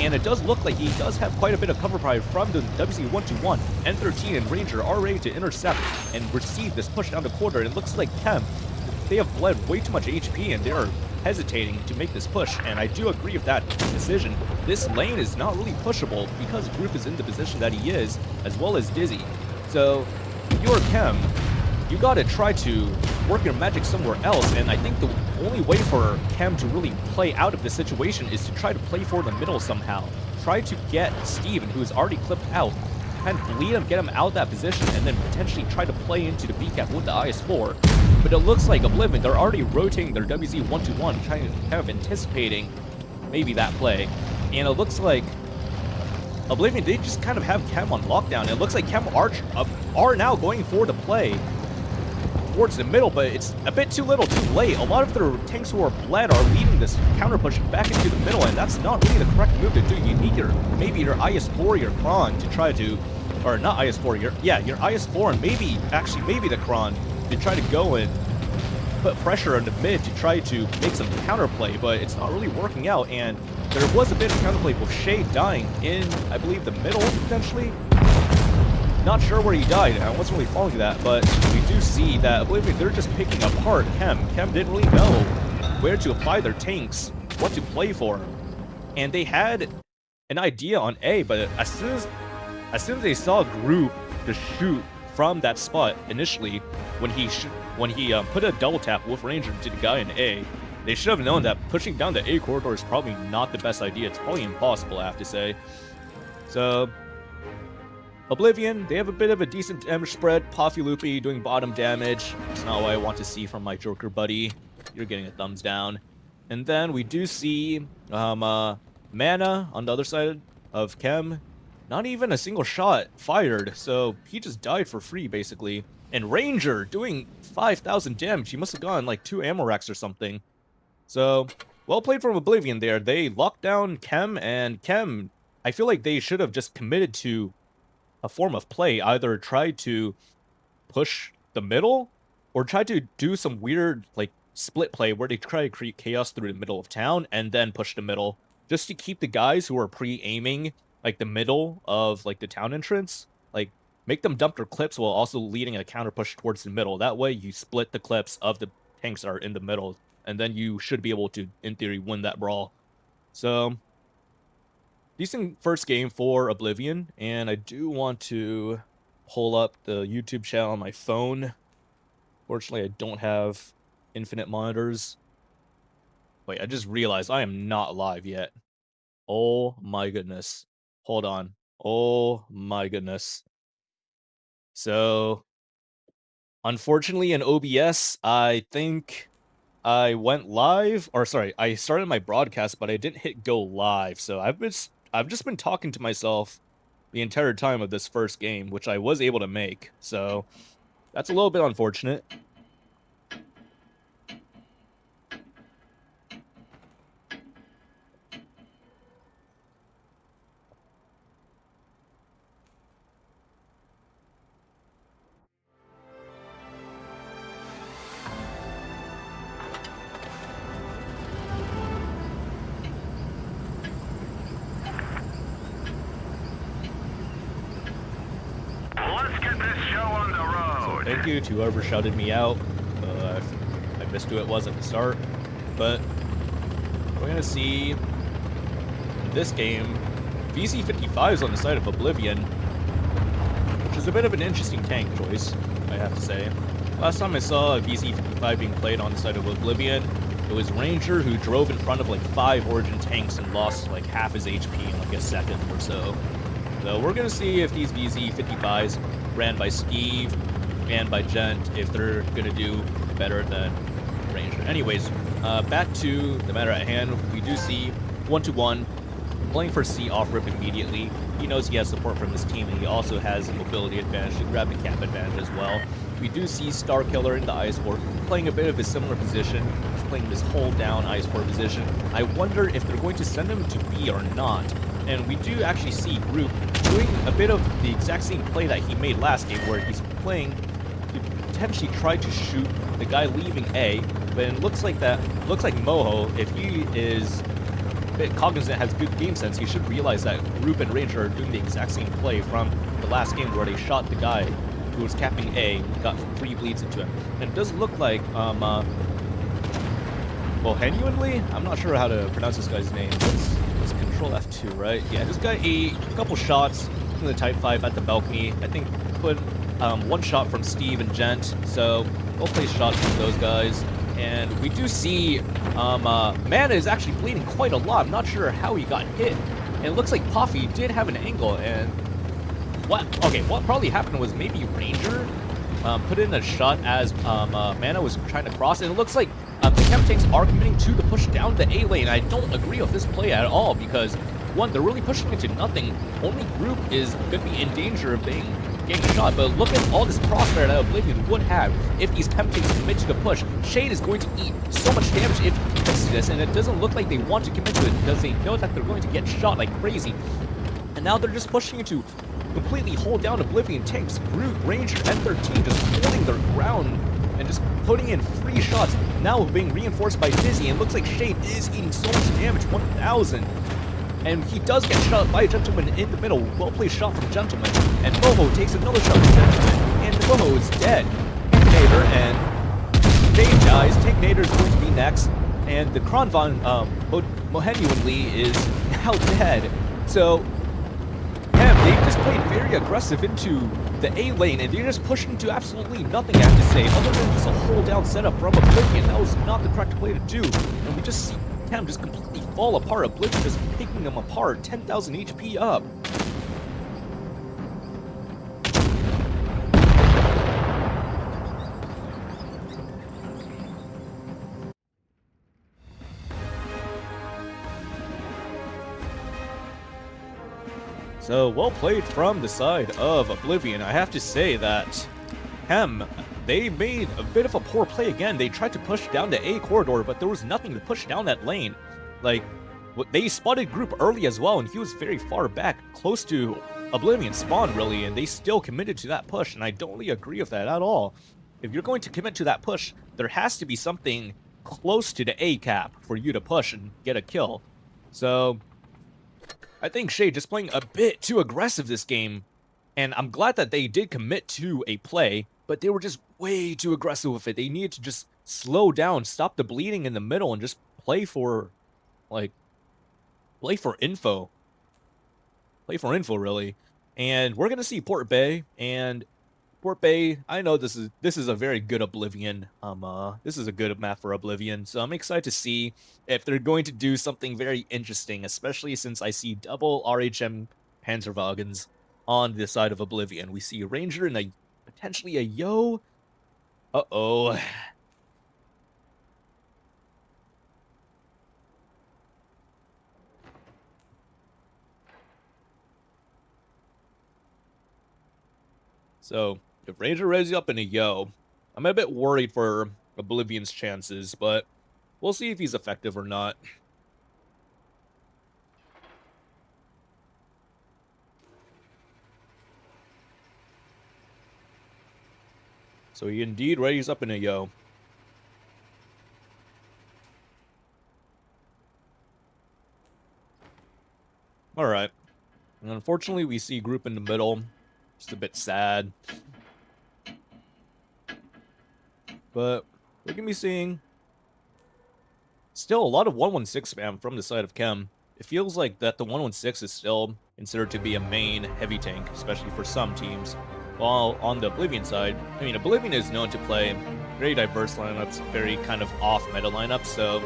and it does look like he does have quite a bit of cover fire from the WZ121. N13 and Ranger are ready to intercept and receive this push down the quarter. It looks like Chem, they have bled way too much HP, and they are hesitating to make this push, and I do agree with that decision. This lane is not really pushable because Group is in the position that he is, as well as Dizzy. So, if you're Chem, you gotta try to work your magic somewhere else, and I think the only way for Chem to really play out of this situation is to try to play for the middle somehow. Try to get Steven, who is already clipped out, kind of lead him, get him out of that position, and then potentially try to play into the B-cap with the IS-4. But it looks like Oblivion, they're already rotating their WZ121, kind of anticipating maybe that play. And it looks like Oblivion, they just kind of have Chem on lockdown. It looks like Chem are now going for the play towards the middle, but it's a bit too little, too late. A lot of their tanks who are bled are leading this counter push back into the middle, and that's not really the correct move to do. You need maybe your IS-4, your Kron to try to, or not IS-4, your IS-4, and maybe the Kron to try to go and put pressure on the mid to try to make some counterplay, but it's not really working out, and there was a bit of counterplay with Shade dying in, I believe, the middle, potentially. Not sure where he died, I wasn't really following that, but we do see that Oblivion, they're just picking apart Chem. Chem didn't really know where to apply their tanks, what to play for, and they had an idea on A, but as soon as they saw Group to shoot from that spot initially, when he put a double tap with Ranger to the guy in A, they should have known that pushing down the A corridor is probably not the best idea. It's probably impossible, I have to say. So, Oblivion, they have a bit of a decent damage spread. Poffy Loopy doing bottom damage. It's not what I want to see from my Joker buddy. You're getting a thumbs down. And then we do see Mana on the other side of Chem. Not even a single shot fired, so he just died for free, basically. And Ranger doing 5,000 damage. He must have gotten like 2 ammo racks or something. So, well played from Oblivion there. They locked down Chem, and Chem, I feel like they should have just committed to a form of play. Either try to push the middle, or try to do some weird, like, split play where they try to create chaos through the middle of town, and then push the middle. Just to keep the guys who are pre-aiming like the middle of like the town entrance, like make them dump their clips while also leading a counter push towards the middle. That way you split the clips of the tanks that are in the middle, and then you should be able to, in theory, win that brawl. So, decent first game for Oblivion, and I do want to pull up the YouTube channel on my phone. Fortunately, I don't have infinite monitors. Wait, I just realized I am not live yet. Oh my goodness. Hold on. Oh my goodness. So, unfortunately in OBS, I think I went live, or sorry, I started my broadcast, but I didn't hit go live. So I've just been talking to myself the entire time of this first game, which I was able to make. So, that's a little bit unfortunate. Thank you to whoever shouted me out. I missed who it was at the start. But we're going to see in this game VZ55 is on the side of Oblivion, which is a bit of an interesting tank choice, I have to say. Last time I saw a VZ55 being played on the side of Oblivion, it was Ranger who drove in front of like 5 Origin tanks and lost like half his HP in like a second or so. So we're going to see if these VZ55s ran by Skeeve and by Gent, if they're going to do better than Ranger. Anyways, back to the matter at hand. We do see 1-1 playing for C off-rip immediately. He knows he has support from his team, and he also has a mobility advantage to grab the cap advantage as well. We do see Star Killer in the IS-4 playing a bit of a similar position. He's playing this hold down IS-4 position. I wonder if they're going to send him to B or not. And we do actually see Group doing a bit of the exact same play that he made last game, where he's playing to potentially try to shoot the guy leaving A, but it looks like Moho, if he is bit cognizant, has good game sense, he should realize that Group and Ranger are doing the exact same play from the last game where they shot the guy who was capping A, got 3 bleeds into him. And it does look like, well, genuinely, I'm not sure how to pronounce this guy's name. It's Control F2, right? Yeah, this guy ate a couple shots in the Type 5 at the balcony. I think put 1 shot from Steve and Gent, so we'll play shots from those guys. And we do see Mana is actually bleeding quite a lot. I'm not sure how he got hit. And it looks like Poffy did have an angle, and what probably happened was maybe Ranger put in a shot as Mana was trying to cross, and it looks like the Chem tanks are committing to the push down the A lane. I don't agree with this play at all, because one, they're really pushing into nothing. Only Group is going to be in danger of getting shot, but look at all this crossfire that Oblivion would have if these Chem tanks commit to the push. Shade is going to eat so much damage if he commits to this, and it doesn't look like they want to commit to it because they know that they're going to get shot like crazy. And now they're just pushing into completely hold down Oblivion tanks. Group, Ranger, and 13 just holding their ground and just putting in free shots. Now being reinforced by Dizzy, and looks like Shade is eating so much damage, 1,000. And he does get shot by a Gentleman in the middle. Well-placed shot from Gentleman. And Momo takes another shot from Gentleman. And Momo is dead. Nader and Shade dies. Take Nader is going to be next. And the Kronvan, genuinely is now dead. So, they just played very aggressive into the A lane, and they're just pushing into absolutely nothing, I have to say, other than just a hold-down setup from Oblivion. That was not the correct play to do. And we just see Chem just completely fall apart. Oblivion just picking them apart. 10,000 HP up. So, well played from the side of Oblivion. I have to say that Chem, they made a bit of a poor play again. They tried to push down the A corridor, but there was nothing to push down that lane. Like, they spotted Group early as well, and he was very far back, close to Oblivion spawn, really, and they still committed to that push, and I don't really agree with that at all. If you're going to commit to that push, there has to be something close to the A cap for you to push and get a kill. So, I think Shade just playing a bit too aggressive this game, and I'm glad that they did commit to a play, but they were just way too aggressive with it. They needed to just slow down, stop the bleeding in the middle, and just play for, like, play for info. Play for info, really. And we're gonna see Port Bay, and Port Bay, I know this is a very good Oblivion. This is a good map for Oblivion, so I'm excited to see if they're going to do something very interesting, especially since I see double RHM Panzerwagens on the side of Oblivion. We see Ranger and potentially a Yo. Uh-oh. So, if Ranger raises up in a Yo, I'm a bit worried for Oblivion's chances, but we'll see if he's effective or not. So he indeed raises up in a Yo. Alright. And unfortunately, we see Group in the middle. Just a bit sad. But we're going to be seeing still a lot of 116 spam from the side of Chem. It feels like that the 116 is still considered to be a main heavy tank, especially for some teams. While on the Oblivion side, I mean, Oblivion is known to play very diverse lineups, very kind of off-meta lineups, so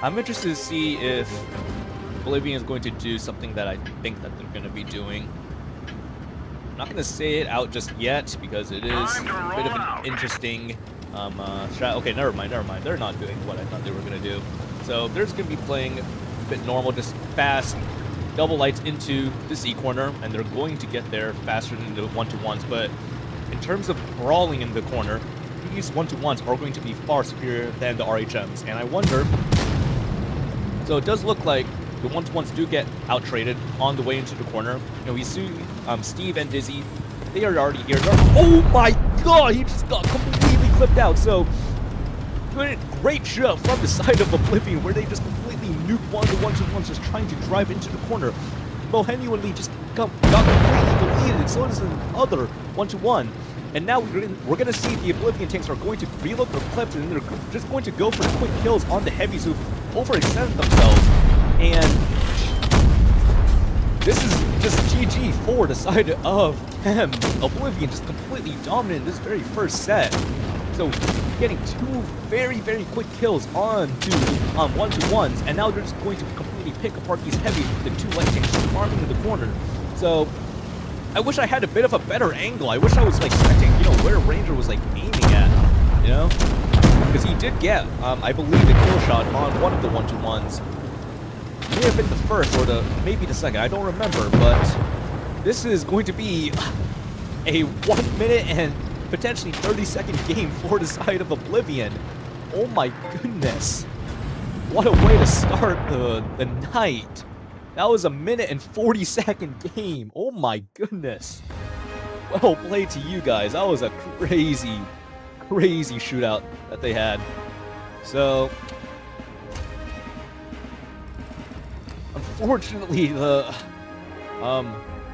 I'm interested to see if Oblivion is going to do something that I think that they're going to be doing. I'm not going to say it out just yet, because it is a bit of an interesting strat. Okay, never mind. They're not doing what I thought they were going to do. So they're just going to be playing a bit normal, just fast, double lights into the C corner, and they're going to get there faster than the one-to-ones. But in terms of brawling in the corner, these one-to-ones are going to be far superior than the RHMs. And I wonder, so it does look like the one-to-ones do get out-traded on the way into the corner. You know, we see Steve and Dizzy, they are already here. Oh my god, he just got completely clipped out. So, great shove from the side of Oblivion, where they just completely nuke one of the 1-2-1s, just trying to drive into the corner. Genuinely just got completely deleted, so does the other 1-2-1. And now we're gonna see the Oblivion tanks are going to reload their clips, and they're just going to go for quick kills on the heavies who overextended themselves. And this is just GG for the side of Chem. Oblivion just completely dominant in this very first set. So getting two very, very quick kills on 1-2-1s, and now they're just going to completely pick apart these heavies with the two light tanks farming in the corner. So I wish I had a bit of a better angle. I wish I was like expecting, you know, where Ranger was like aiming at, you know? Because he did get, I believe, a kill shot on one of the 1-2-1s. May have been the first or maybe the second, I don't remember, but this is going to be a 1 minute and potentially 30-second game for the side of Oblivion. Oh my goodness. What a way to start the night. That was a 1 minute and 40-second game. Oh my goodness. Well played to you guys. That was a crazy, crazy shootout that they had. So unfortunately, the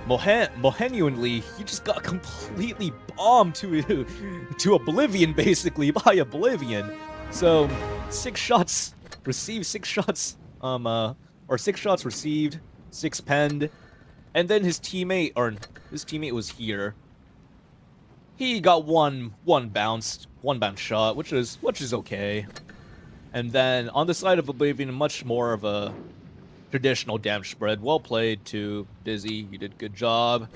Mohenuanly, he just got completely bombed to Oblivion, basically, by Oblivion. So 6 shots received, 6 shots or 6 shots received, 6 penned, and then his teammate was here. He got one bounce shot, which is okay. And then on the side of Oblivion, much more of a traditional damage spread. Well played to Dizzy. You did good job.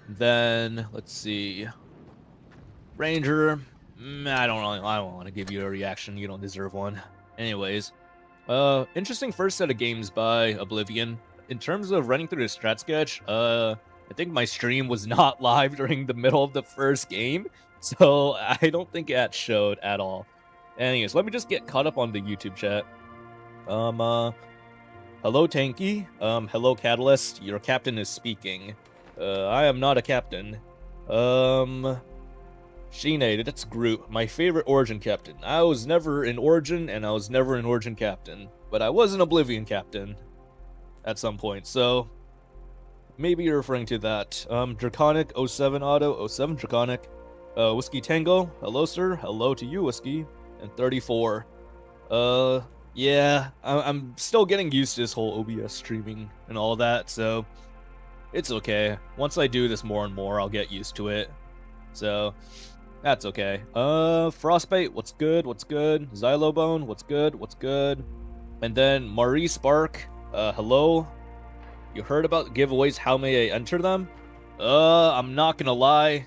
Then let's see. Ranger. I don't want to give you a reaction. You don't deserve one. Anyways, interesting first set of games by Oblivion. In terms of running through the strat sketch, I think my stream was not live during the middle of the first game, so I don't think it showed at all. Anyways, let me just get caught up on the YouTube chat. Hello Tanky, hello Catalyst, your captain is speaking. I am not a captain. Shine, that's Groot, my favorite Origin captain. I was never in Origin, and I was never an Origin captain. But I was an Oblivion captain at some point, so maybe you're referring to that. Draconic 07 Auto, 07 Draconic. Whiskey Tango, hello sir, hello to you Whiskey. And 34. Yeah, I'm still getting used to this whole OBS streaming and all that, so it's okay. Once I do this more and more, I'll get used to it. So that's okay. Frostbite, what's good? What's good? Xylobone, what's good? What's good? And then Marie Spark, hello. You heard about giveaways? How may I enter them? I'm not gonna lie.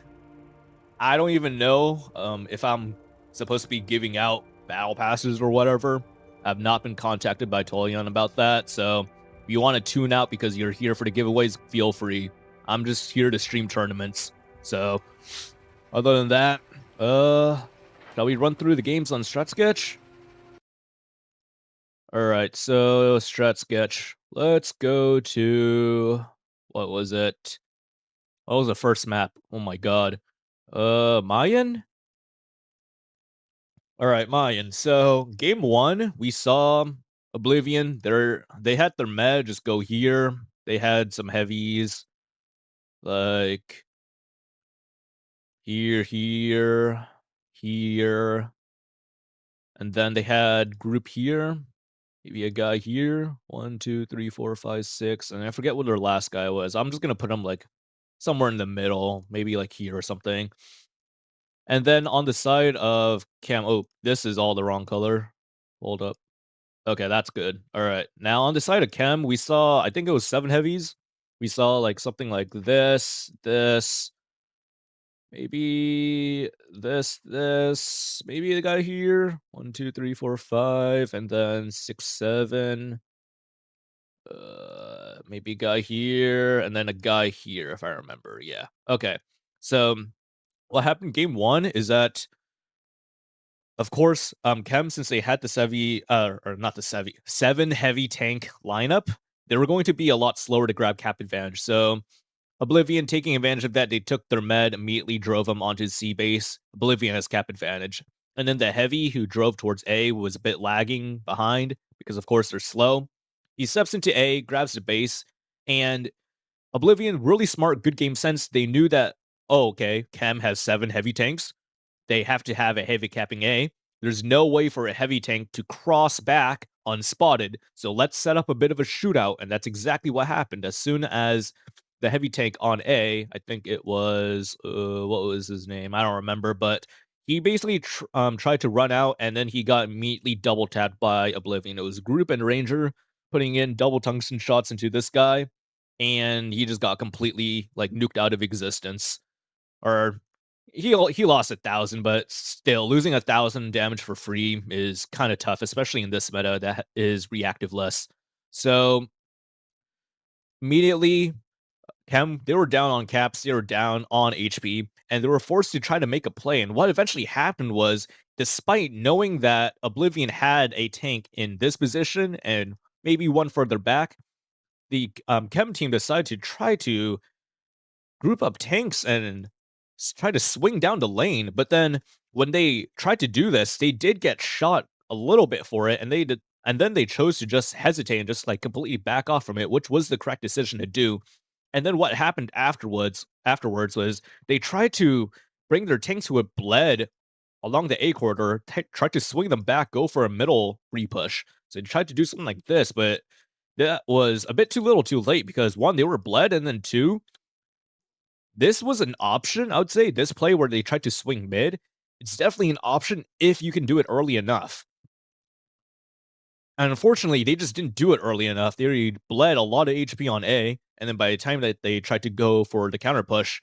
I don't even know if I'm supposed to be giving out battle passes or whatever. I've not been contacted by Tolian about that, so if you want to tune out because you're here for the giveaways, feel free. I'm just here to stream tournaments. So, other than that, shall we run through the games on Strat Sketch? Alright, so Strat Sketch. Let's go to... what was it? What was the first map? Oh my god. Mayan? Alright, Mayan. So, game 1, we saw Oblivion. They had their med just go here. They had some heavies. Like... here, here. And then they had group here. Maybe a guy here. 1, 2, 3, 4, 5, 6. And I forget what their last guy was. I'm just gonna put him like somewhere in the middle. Maybe like here or something. And then on the side of Chem, oh, this is all the wrong color. Hold up. Okay, that's good. All right. Now on the side of Chem, we saw, I think it was 7 heavies. We saw like something like this, maybe this, maybe the guy here. 1, 2, 3, 4, 5, and then 6, 7. Maybe a guy here, and then a guy here, if I remember. Yeah. Okay. So what happened game 1 is that, of course, Chem, since they had the heavy, or not the 7 heavy tank lineup, they were going to be a lot slower to grab cap advantage. So Oblivion, taking advantage of that, they took their med, immediately drove them onto C base. Oblivion has cap advantage. And then the heavy who drove towards A was a bit lagging behind because, of course, they're slow. He steps into A, grabs the base, and Oblivion, really smart, good game sense. They knew that, oh, okay, Chem has 7 heavy tanks. They have to have a heavy capping A. There's no way for a heavy tank to cross back unspotted. So let's set up a bit of a shootout. And that's exactly what happened. As soon as the heavy tank on A, I think it was, what was his name? I don't remember, but he basically tried to run out and then he got immediately double tapped by Oblivion. It was Group and Ranger putting in double tungsten shots into this guy, and he just got completely like nuked out of existence. Or he lost 1,000, but still losing 1,000 damage for free is kind of tough, especially in this meta that is reactive less. So immediately, Chem, they were down on caps, they were down on HP, and they were forced to try to make a play. And what eventually happened was, despite knowing that Oblivion had a tank in this position and maybe one further back, the Chem team decided to try to group up tanks and try to swing down the lane. But then when they tried to do this, they did get shot a little bit for it, and they did, and then they chose to just hesitate and just like completely back off from it, which was the correct decision to do. And then what happened afterwards was they tried to bring their tanks who had bled along the A corridor, tried to swing them back, go for a middle repush. So they tried to do something like this, but that was a bit too little too late because one, they were bled, and then two, this was an option. I would say this play where they tried to swing mid, it's definitely an option if you can do it early enough. And unfortunately, they just didn't do it early enough. They already bled a lot of HP on A, and then by the time that they tried to go for the counter push,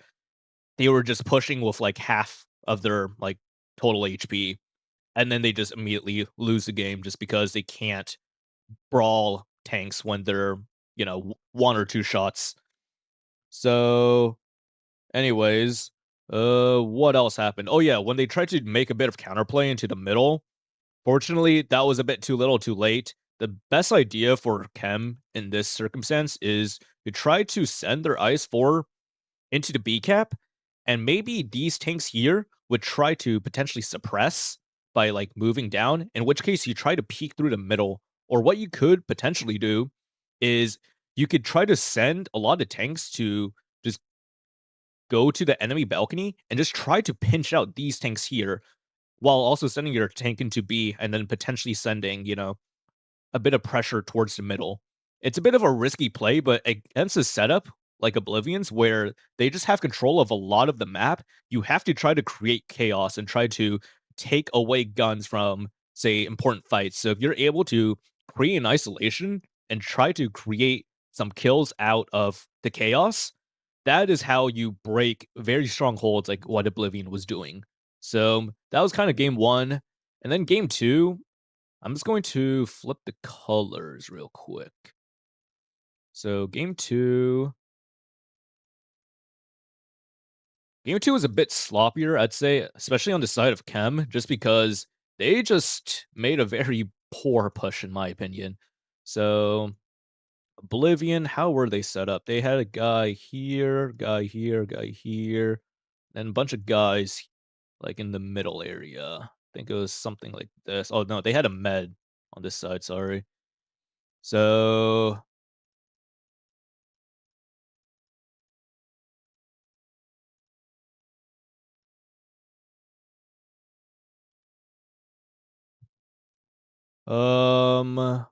they were just pushing with like half of their like total HP. And then they just immediately lose the game just because they can't brawl tanks when they're, one or two shots. So anyways, what else happened? Oh yeah, when they tried to make a bit of counterplay into the middle, fortunately, that was a bit too little, too late. The best idea for Chem in this circumstance is to try to send their Ice 4 into the B cap, and maybe these tanks here would try to potentially suppress by like moving down, in which case you try to peek through the middle. Or what you could potentially do is you could try to send a lot of tanks to just go to the enemy balcony and just try to pinch out these tanks here while also sending your tank into B and then potentially sending, a bit of pressure towards the middle. It's a bit of a risky play, but against a setup like Oblivion's, where they just have control of a lot of the map, you have to try to create chaos and try to take away guns from, say, important fights. So if you're able to create an isolation and try to create some kills out of the chaos, that is how you break very strong holds like what Oblivion was doing. So that was kind of game one. And then game two, I'm just going to flip the colors real quick. So game two was a bit sloppier, I'd say, especially on the side of Chem, just because they just made a very poor push, in my opinion. So Oblivion, how were they set up? They had a guy here, guy here, guy here, and a bunch of guys like in the middle area. I think it was something like this. Oh no, they had a med on this side, sorry. So um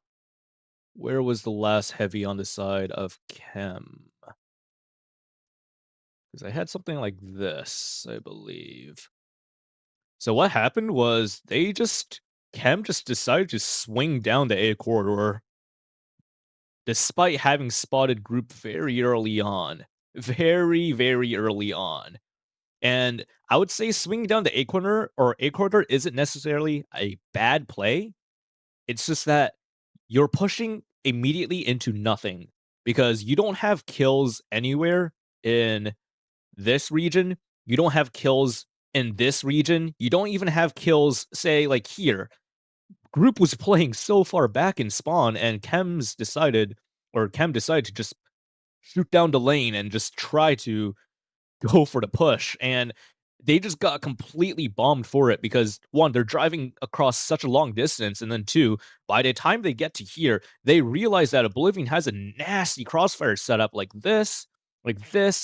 where was the last heavy on the side of Chem? Because I had something like this, I believe. So what happened was Chem just decided to swing down the A corridor despite having spotted group very early on. Very, very early on. And I would say swinging down the A corridor isn't necessarily a bad play. It's just that you're pushing immediately into nothing because you don't have kills anywhere in this region. You don't have kills in this region. You don't even have kills, say, like here. Group was playing so far back in spawn, and Chem decided to just shoot down the lane and just try to go for the push. And they just got completely bombed for it because one, they're driving across such a long distance, and then two, by the time they get to here, they realize that Oblivion has a nasty crossfire setup like this,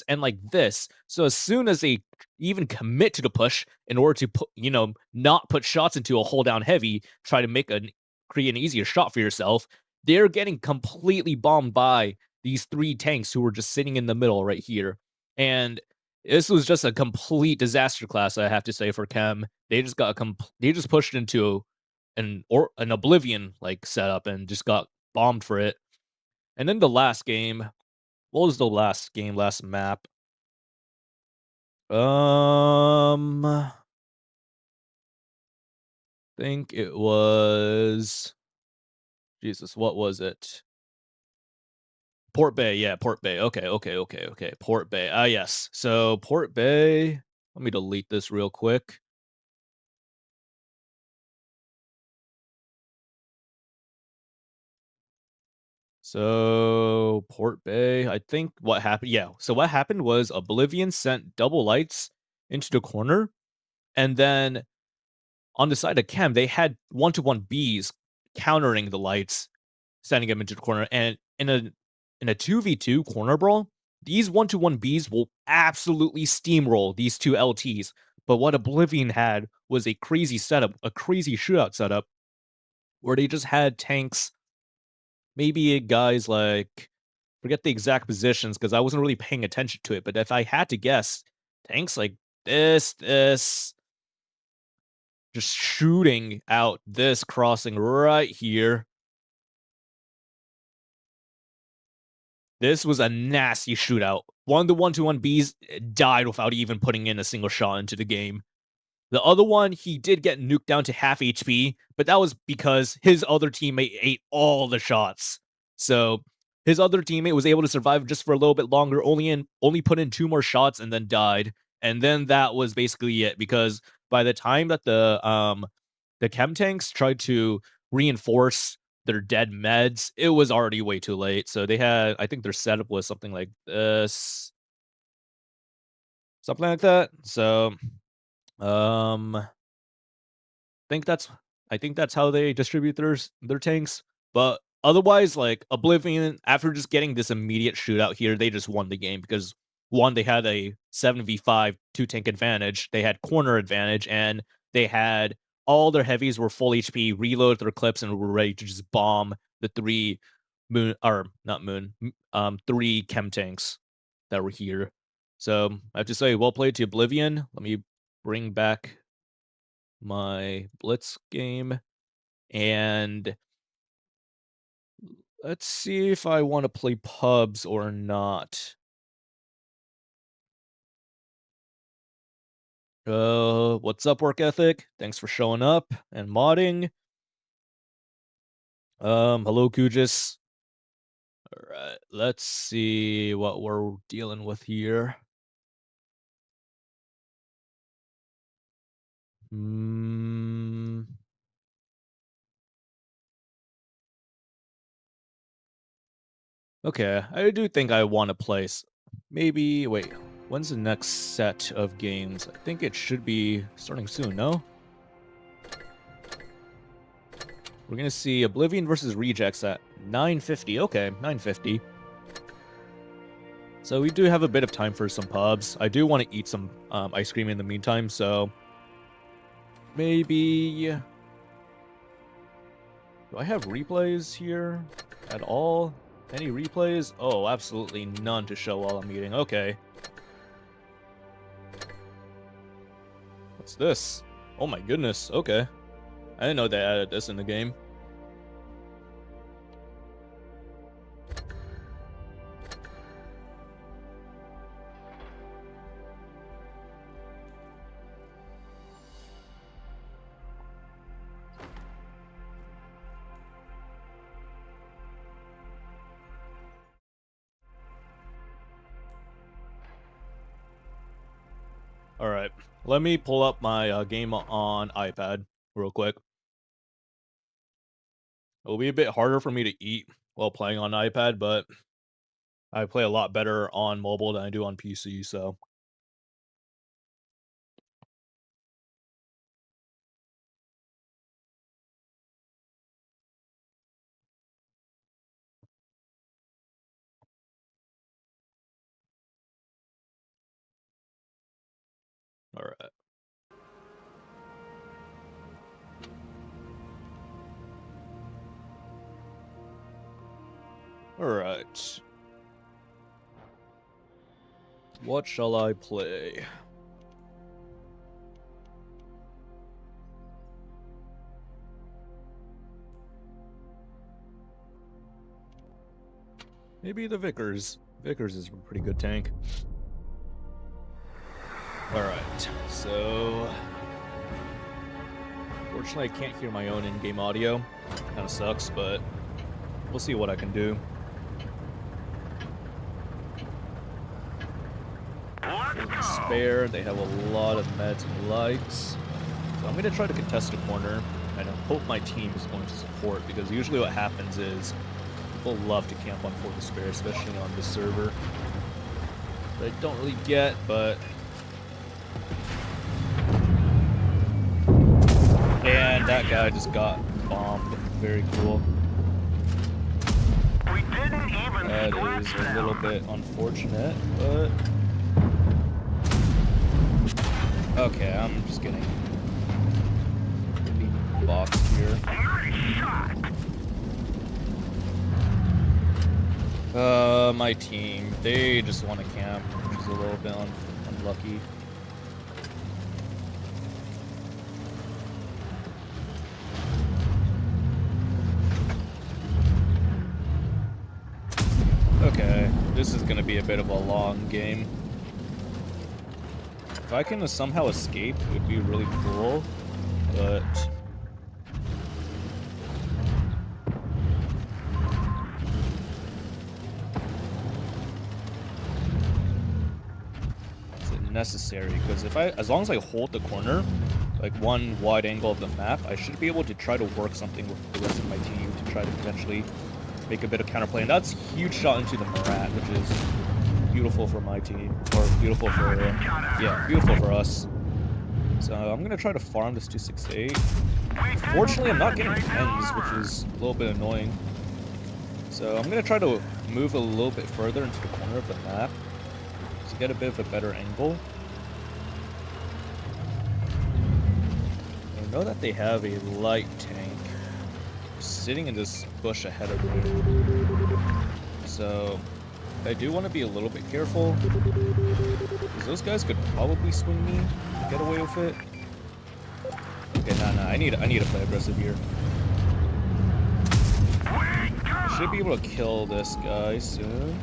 and like this. So as soon as they even commit to the push in order to put, not put shots into a hold down heavy, try to create an easier shot for yourself, they're getting completely bombed by these three tanks who were just sitting in the middle right here. And this was just a complete disaster class, I have to say, for Chem. They just pushed into an Oblivion like setup and just got bombed for it. And then the last game, what was the last game, last map? Think it was Jesus, what was it? Port Bay, yeah, Port Bay. Okay. Port Bay. Ah, yes. So Port Bay. Let me delete this real quick. So Port Bay, I think what happened, yeah. So what happened was Oblivion sent double lights into the corner, and then on the side of Chem, they had one-to-one Bs countering the lights, sending them into the corner. And in a 2v2 corner brawl, these one-to-one Bs will absolutely steamroll these two LTs. But what Oblivion had was a crazy setup, a crazy shootout setup, where they just had tanks, maybe guys like forget the exact positions because I wasn't really paying attention to it, but if I had to guess, tanks like this, just shooting out this crossing right here. This was a nasty shootout. One of the one-to-one Bs died without even putting in a single shot into the game. The other one, he did get nuked down to half HP, but that was because his other teammate ate all the shots. So his other teammate was able to survive just for a little bit longer, only put in two more shots and then died. And then that was basically it because by the time that the chem tanks tried to reinforce their dead meds, it was already way too late. So they had, I think their setup was something like this, something like that. So um think that's I think that's how they distribute their tanks. But otherwise, like Oblivion, after just getting this immediate shootout here, they just won the game because one, they had a 7v5 two tank advantage, they had corner advantage, and they had all their heavies were full HP, reloaded their clips, and were ready to just bomb the three moon or not moon, three chem tanks that were here. So I have to say, well played to Oblivion. Let me bring back my Blitz game, and let's see if I want to play pubs or not. What's up, work ethic? Thanks for showing up and modding. Hello, Kujis. All right, let's see what we're dealing with here. Hmm. Okay, I do think I want to place. Maybe wait. When's the next set of games? I think it should be starting soon. No. We're gonna see Oblivion versus Rejects at 9:50. Okay, 9:50. So we do have a bit of time for some pubs. I do want to eat some ice cream in the meantime, so maybe. Do I have replays here at all? Any replays? Oh, absolutely none to show while I'm eating. Okay. What's this? Oh my goodness. Okay. I didn't know they added this in the game. All right. Let me pull up my game on iPad real quick. It'll be a bit harder for me to eat while playing on iPad, but I play a lot better on mobile than I do on PC, so All right. All right. What shall I play? Maybe the Vickers. Vickers is a pretty good tank. Alright, so... Fortunately, I can't hear my own in-game audio. Kinda sucks, but we'll see what I can do. Spare, they have a lot of meds and lights. So I'm gonna try to contest a corner, and I hope my team is going to support, because usually what happens is people love to camp on 4 Despair, especially on this server. That I don't really get, but... And that guy just got bombed. Very cool. That is a little bit unfortunate, but... Okay, I'm just getting boxed here. My team, they just want to camp, which is a little bit unlucky. Okay, this is gonna be a bit of a long game. If I can somehow escape, it would be really cool, but... Is it necessary? Because if as long as I hold the corner, like one wide angle of the map, I should be able to try to work something with the rest of my team to try to potentially make a bit of counterplay. And that's a huge shot into the Marat, which is beautiful for my team, or beautiful for, yeah, beautiful for us. So I'm gonna try to farm this 268. Fortunately, I'm not getting 10s, which is a little bit annoying. So I'm gonna try to move a little bit further into the corner of the map to get a bit of a better angle. I know that they have a light tank sitting in this bush ahead of me. So I do want to be a little bit careful, because those guys could probably swing me to get away with it. Okay, nah, I need to play aggressive here. Should be able to kill this guy soon.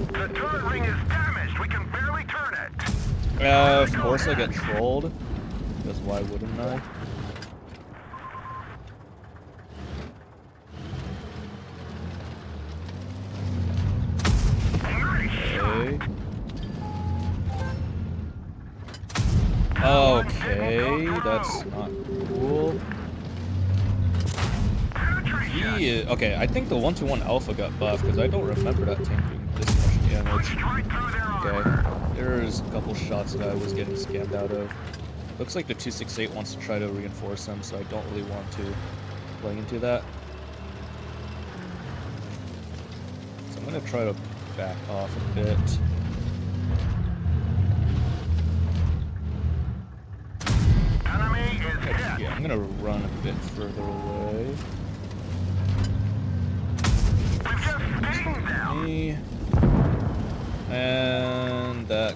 The turret ring is damaged. We can barely turn it. Of course I get trolled, because why wouldn't I? Okay, that's not cool. Okay, I think the 121 Alpha got buffed, because I don't remember that tank doing this much damage. Okay, there's a couple shots that I was getting scammed out of. Looks like the 268 wants to try to reinforce them, so I don't really want to play into that. So I'm going to try to back off a bit. Yeah, I'm gonna run a bit further away. Me. And that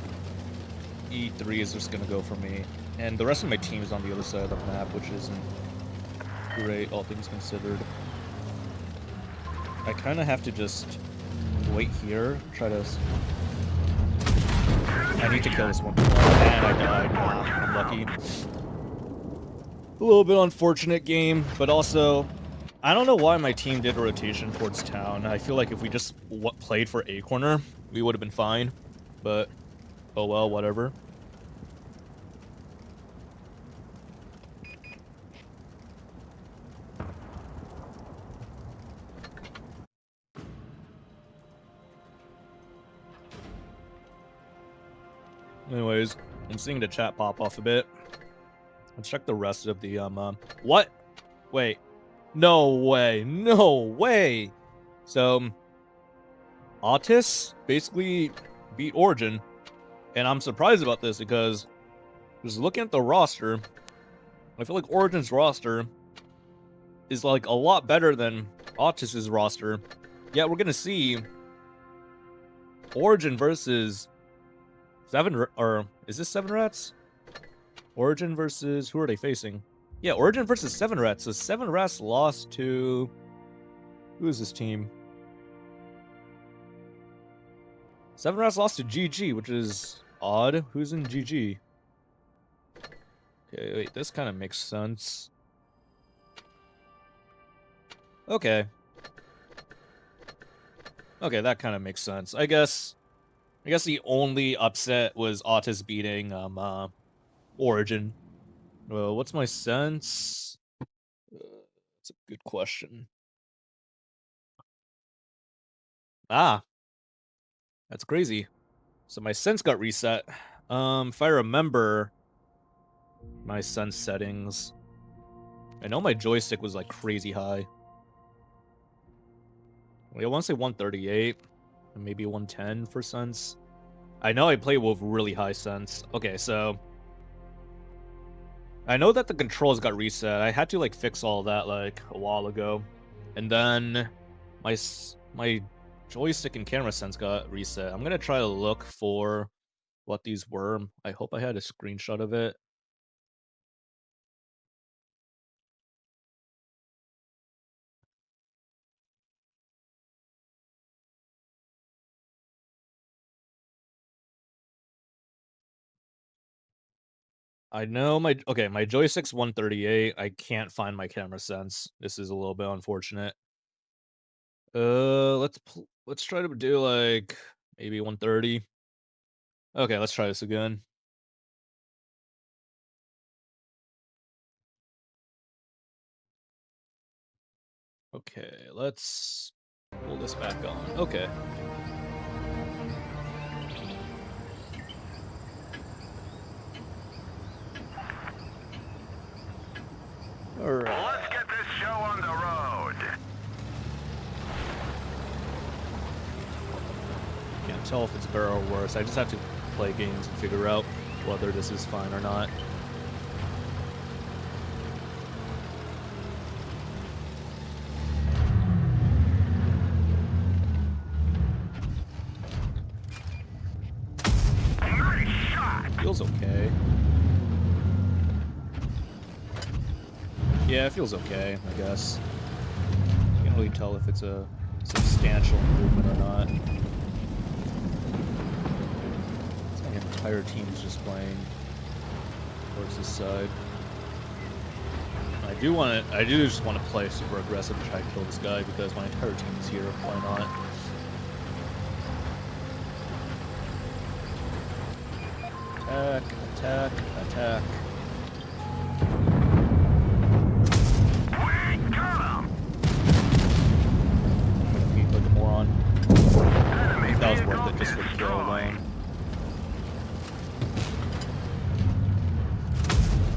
E3 is just gonna go for me. And the rest of my team is on the other side of the map, which isn't great, all things considered. I kinda have to just wait here, try to... I need to kill this one. And I died. I'm lucky. A little bit unfortunate game, but also, I don't know why my team did a rotation towards town. I feel like if we just played for A corner, we would have been fine, but oh well, whatever. Anyways, I'm seeing the chat pop off a bit. Let's check the rest of the, what? Wait. No way. No way! So, Autis basically beat Origin, And I'm surprised about this because just looking at the roster, I feel like Origin's roster is like a lot better than Autis's roster. Yeah, we're gonna see Origin versus is this 7 Rats? Origin versus who are they facing? Yeah, Origin versus 7 Rats. So 7 Rats lost to who is this team? 7 Rats lost to GG, which is odd. Who's in GG? Okay, wait, this kind of makes sense. Okay. Okay, that kind of makes sense. I guess the only upset was Autis beating Origin. Well, what's my sense? That's a good question. Ah, that's crazy. So my sense got reset. If I remember my sense settings, I know my joystick was like crazy high. I want to say 138, and maybe 110 for sense. I know I play with really high sense. Okay, so I know that the controls got reset. I had to like fix all that like a while ago, and then my joystick and camera sense got reset. I'm gonna try to look for what these were. I hope I had a screenshot of it. I know my joystick's 138. I can't find my camera sense. This is a little bit unfortunate. Let's try to do like maybe 130. Okay, let's try this again. Okay, let's pull this back on. Okay. All right. Let's get this show on the road. Can't tell if it's better or worse. I just have to play games and figure out whether this is fine or not. Nice shot. Feels okay. Yeah, it feels okay, I guess. Can't really tell if it's a substantial improvement or not. It's like an entire team's just playing towards this side. I do just want to play super aggressive and try to kill this guy because my entire team is here. Why not? Attack, attack, attack. Keep like a moron. I think that was worth it just for the kill alone.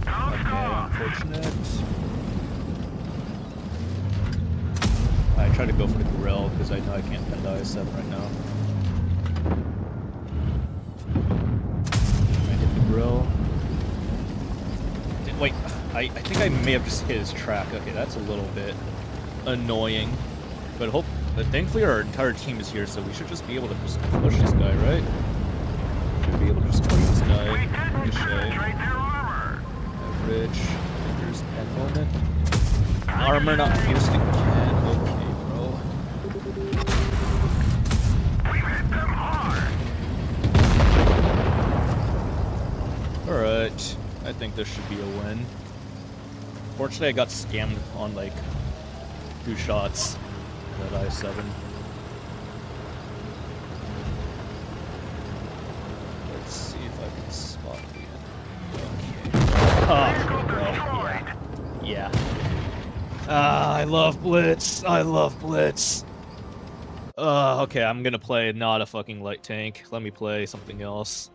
Okay, unfortunate. I try to go for the grill because I know I can't pin the IS-7 right now. I hit the grill. Wait, I think I may have just hit his track. Okay, that's a little bit annoying. But thankfully our entire team is here, so we should just be able to just push this guy, right? Should be able to just push this guy. Average. There's pen moment. Armor not pierced again. Okay, bro. We hit them hard. Alright. I think this should be a win. Fortunately, I got scammed on like 2 shots. That I-7. Let's see if I can spot the end. Okay. Oh, bro. Yeah. Ah, I love Blitz. I love Blitz. Okay, I'm gonna play not a fucking light tank. Let me play something else.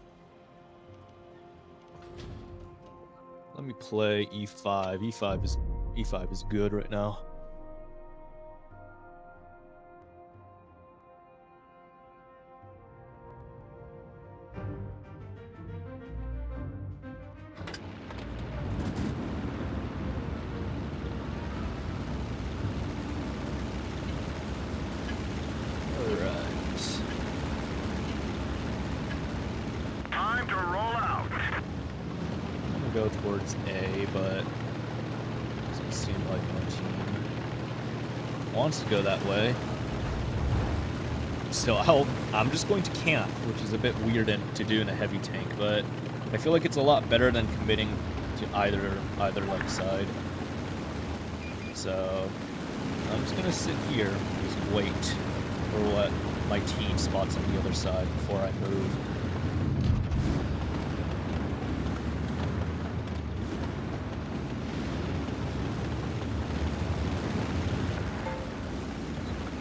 Let me play E5. E5 is good right now. go towards A, but it doesn't seem like my team wants to go that way. So I'm just going to camp, which is a bit weird to do in a heavy tank, but I feel like it's a lot better than committing to either like side. So I'm just gonna sit here and just wait for what my team spots on the other side before I move.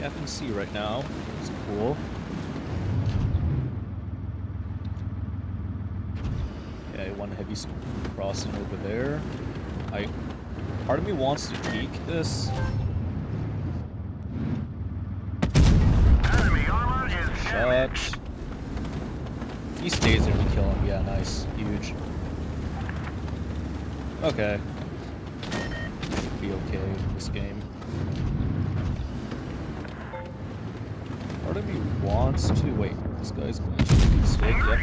Cap and C right now. It's cool. Okay, one heavy crossing over there. Part of me wants to peek this. Enemy armor is damaged. Shot. If he stays there, we kill him. Yeah, nice. Huge. Okay. Should be okay in this game. Part of me wants to wait. This guy's going to make a mistake. Yep.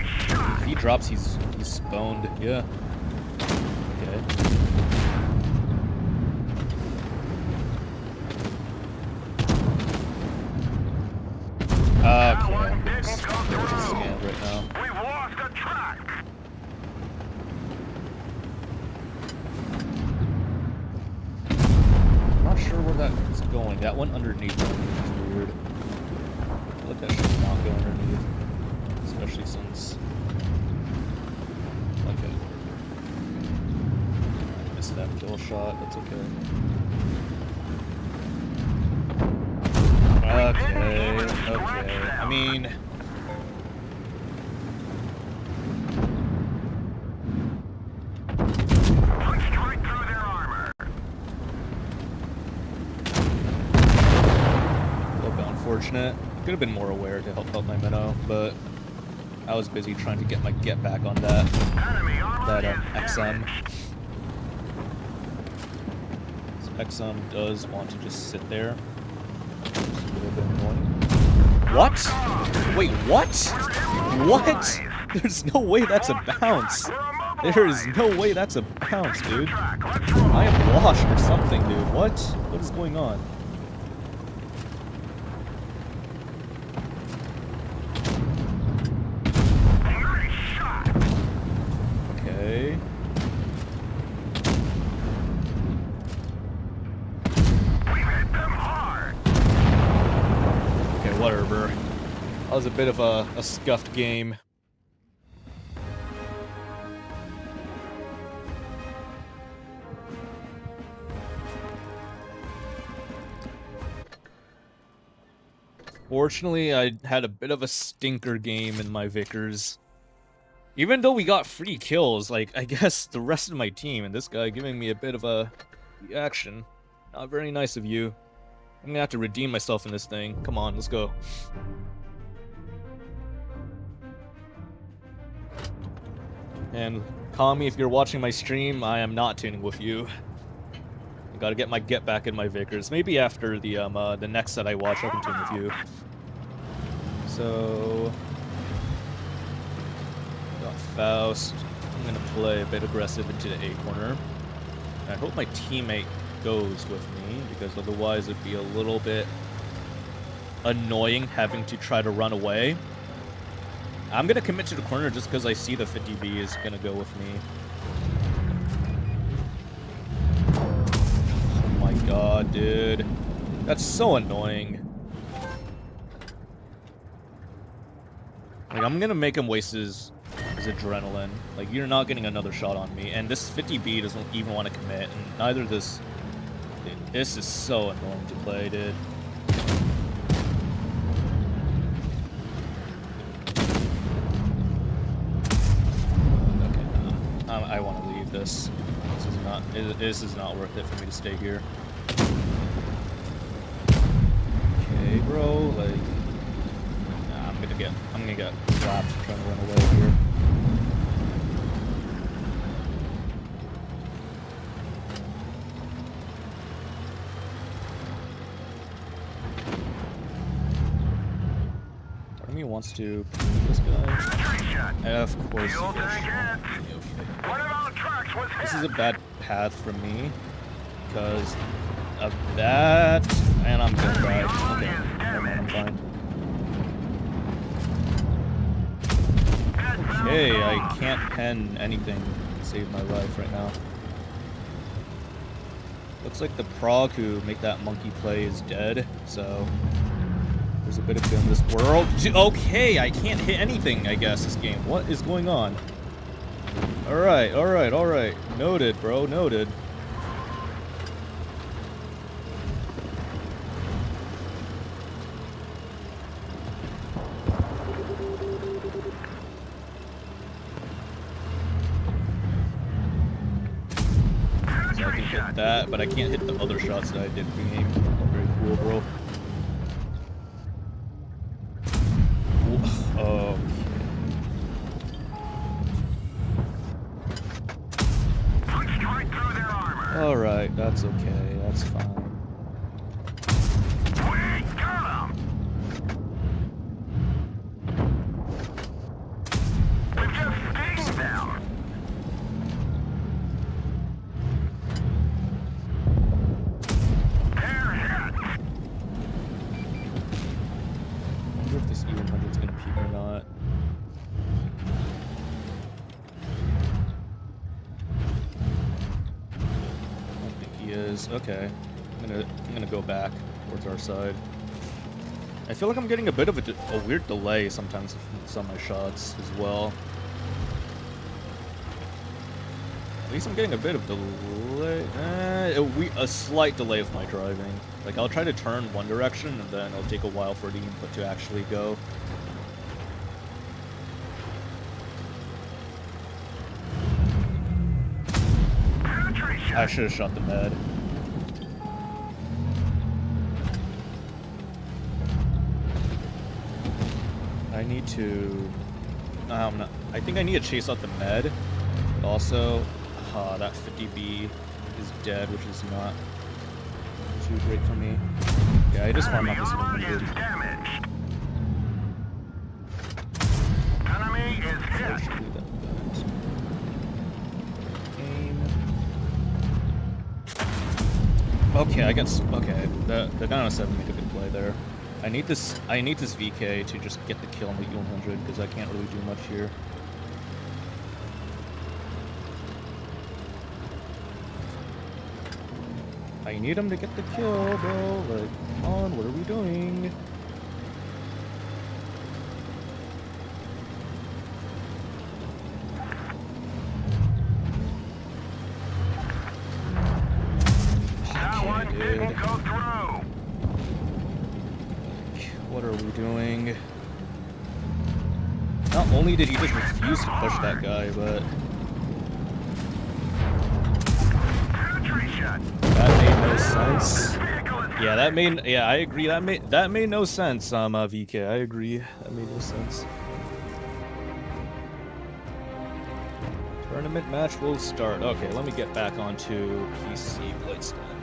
If he drops, he's spawned. Yeah. Okay. Okay, I'm getting scanned right now. We've lost a track. I'm not sure where that is going. That one underneath me, which is weird. I feel like that should not go underneath. Especially since... Okay. I missed that kill shot. That's okay. Okay. I mean... Punched right through their armor. A little bit unfortunate. Could have been more aware to help out my minnow, but I was busy trying to get my get back on that XM. So XM does want to just sit there. It's a little bit annoying. What? Wait, what? What? There's no way that's a bounce. There is no way that's a bounce, dude. I am washed or something, dude. What? What is going on? Okay. Okay, whatever. That was a bit of a scuffed game. Fortunately, I had a bit of a stinker game in my Vickers. Even though we got free kills, like, I guess the rest of my team and this guy giving me a bit of a reaction. Not very nice of you. I'm gonna have to redeem myself in this thing. Come on, let's go. And Kami, if you're watching my stream, I am not tuning with you. I gotta get my get back in my Vickers. Maybe after the next set I watch, I can tune with you. So got Faust. I'm gonna play a bit aggressive into the A corner. I hope my teammate goes with me, because otherwise it'd be a little bit annoying having to try to run away. I'm gonna commit to the corner just because I see the 50B is gonna go with me. Oh my god, dude. That's so annoying. Like, I'm gonna make him waste his adrenaline. Like, you're not getting another shot on me. And this 50B doesn't even want to commit, and neither this... Dude, this is so annoying to play, dude. I want to leave this. This is not worth it for me to stay here. Okay, bro. Like, nah, I'm gonna get slapped trying to run away here. Part of me me wants to ping this guy. Of course. Fuel tank hit. Okay. One of our trucks was hit. This is a bad path for me because of that, and I'm gonna die. Okay, never mind, I'm fine. Okay, I can't pen anything to save my life right now. Looks like the prog who make that monkey play is dead, so there's a bit of good in this world. Okay, I can't hit anything, I guess, this game. What is going on? Alright, alright, alright. Noted, bro, noted. So I can hit that, but I can't hit the other shots that I did in the game. Very cool, bro. Oh. Alright, that's okay, that's fine. We got him. We just sting them. They're hit. I wonder if this E100's gonna peak or not. Is okay. I'm gonna go back towards our side. I feel like I'm getting a bit of a weird delay sometimes with some of my shots as well. At least I'm getting a bit of delay. A slight delay with my driving. Like I'll try to turn one direction and then it'll take a while for the input to actually go. I should have shot the med. I need to... I think I need to chase out the med. But also, that 50B is dead, which is not too great for me. Yeah, I just farm out this 100. Enemy is hit. Okay, I guess. Okay, the 907 made a good play there. I need this VK to just get the kill on the E100 because I can't really do much here. I need him to get the kill, bro. Like, come on, what are we doing? Didn't go through. What are we doing? Not only did he just refuse to push that guy, but that made no sense. Yeah, that made. Yeah, I agree. That made no sense. VK, I agree. That made no sense. Tournament match will start. Okay, let me get back onto PC Blitz then.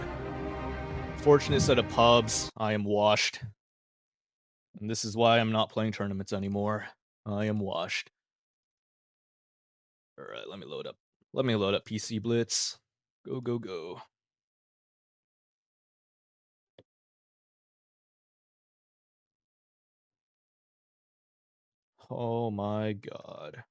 Fortunate set of pubs. I am washed. And this is why I'm not playing tournaments anymore. I am washed. Alright, let me load up. Let me load up PC Blitz. Go, go, go. Oh my god.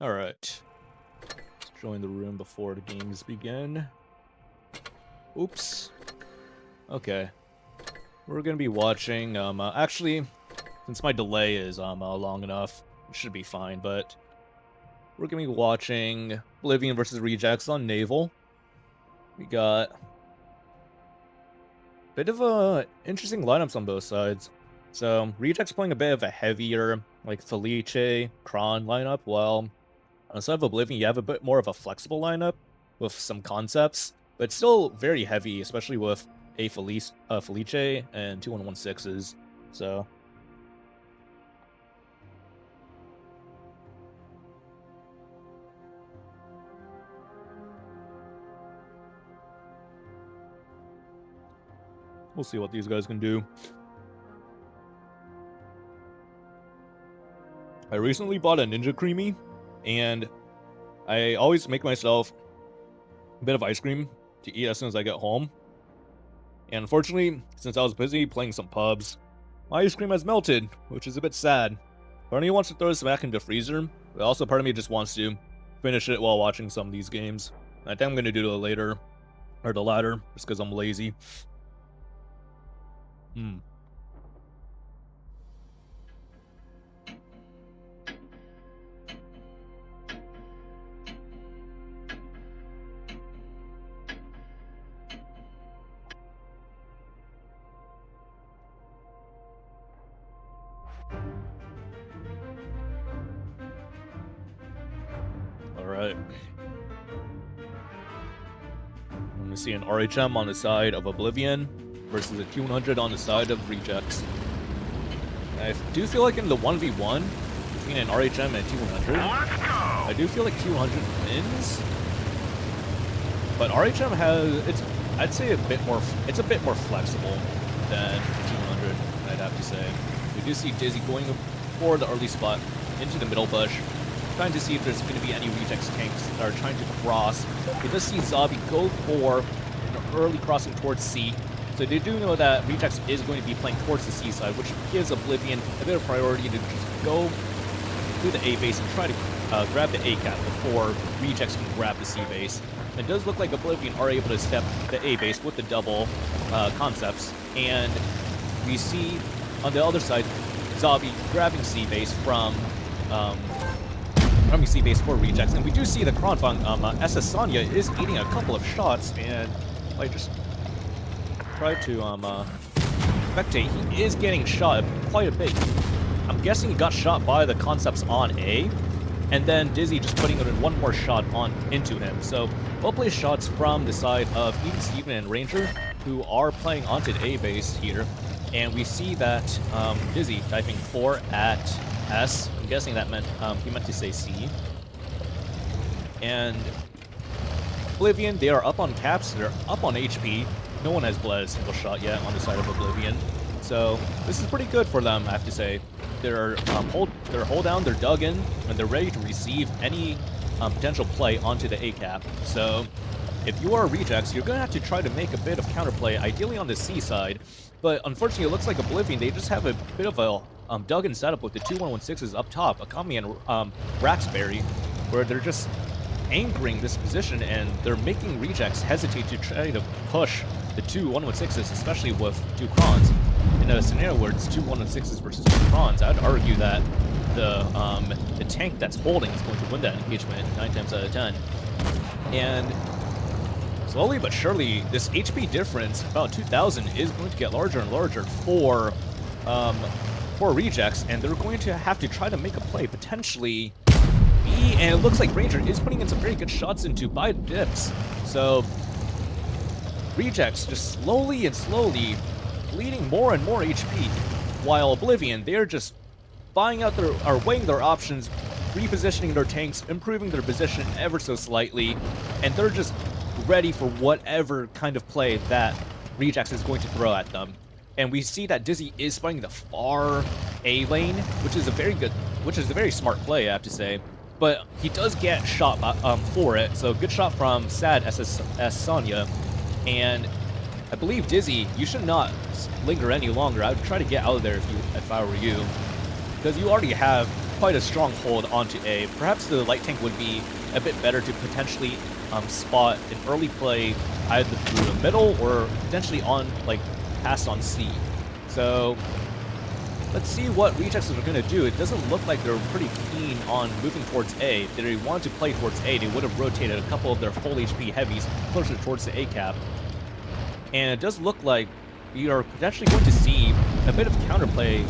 Alright. Let's join the room before the games begin. Oops. Okay. We're gonna be watching, actually, since my delay is, long enough, it should be fine, but we're gonna be watching Oblivion versus Rejects on Naval. We got a bit of a interesting lineups on both sides. So, Rejects playing a bit of a heavier, like, Felice, Kron lineup, while instead of Oblivion, you have a bit more of a flexible lineup with some concepts, but still very heavy, especially with A Felice, Felice and 2116s. So. We'll see what these guys can do. I recently bought a Ninja Creamy, and I always make myself a bit of ice cream to eat as soon as I get home. And unfortunately, since I was busy playing some pubs, my ice cream has melted, which is a bit sad. Part of me wants to throw this back into the freezer, but also part of me just wants to finish it while watching some of these games. I think I'm going to do it later, or the latter, just because I'm lazy. Alright. I'm going to see an RHM on the side of Oblivion versus a Q100 on the side of Rejects. I do feel like in the 1v1 between an RHM and a Q100, I do feel like Q100 wins. But RHM has, I'd say it's a bit more flexible than Q100, I'd have to say. We do see Dizzy going for the early spot into the middle bush, trying to see if there's going to be any Rejects tanks that are trying to cross. We just see Zabi go for an early crossing towards C. So they do know that Rejects is going to be playing towards the C side, which gives Oblivion a bit of priority to just go to the A base and try to grab the A cap before Rejects can grab the C base. It does look like Oblivion are able to step the A base with the double concepts, and we see on the other side Zabi grabbing C base from C base for Rejects, and we do see the Kronfang SS Sonya is eating a couple of shots, and I just try to spectate. He is getting shot quite a bit. I'm guessing he got shot by the concepts on A, and then Dizzy just putting in one more shot on into him. So well played shots from the side of Eden Steven and Ranger, who are playing onto the A base here, and we see that Dizzy typing 4 at S. I'm guessing that meant he meant to say C. And Oblivion, they are up on caps, they're up on HP. No one has bled a single shot yet on the side of Oblivion. So this is pretty good for them, I have to say. They're hold down, they're dug in, and they're ready to receive any potential play onto the A cap. So if you are Rejects, you're going to have to try to make a bit of counterplay, ideally on the C side. But unfortunately, it looks like Oblivion, they just have a bit of a dug-in setup with the 2116s up top, Akami and Raxberry, where they're just anchoring this position, and they're making Rejects hesitate to try to push the two 116s, especially with two Krons. In a scenario where it's two 116s versus two Krons, I'd argue that the tank that's holding is going to win that engagement 9 times out of 10. And slowly but surely, this HP difference, about 2,000, is going to get larger and larger for Rejects, and they're going to have to try to make a play, potentially B, and it looks like Ranger is putting in some very good shots into by dips. So Rejects just slowly and slowly bleeding more and more HP, while Oblivion, they're just weighing their options, repositioning their tanks, improving their position ever so slightly, and they're just ready for whatever kind of play that Rejects is going to throw at them. And we see that Dizzy is spying the far A lane, which is a very smart play, I have to say. But he does get shot for it, so good shot from Sad SS Sonya. And I believe Dizzy, you should not linger any longer. I would try to get out of there if I were you, because you already have quite a strong hold onto A. Perhaps the light tank would be a bit better to potentially spot an early play either through the middle or potentially on pass on C. So let's see what Rejects are going to do. It doesn't look like they're pretty keen on moving towards A. If they wanted to play towards A, they would have rotated a couple of their full HP heavies closer towards the A cap. And it does look like we are potentially going to see a bit of counterplay,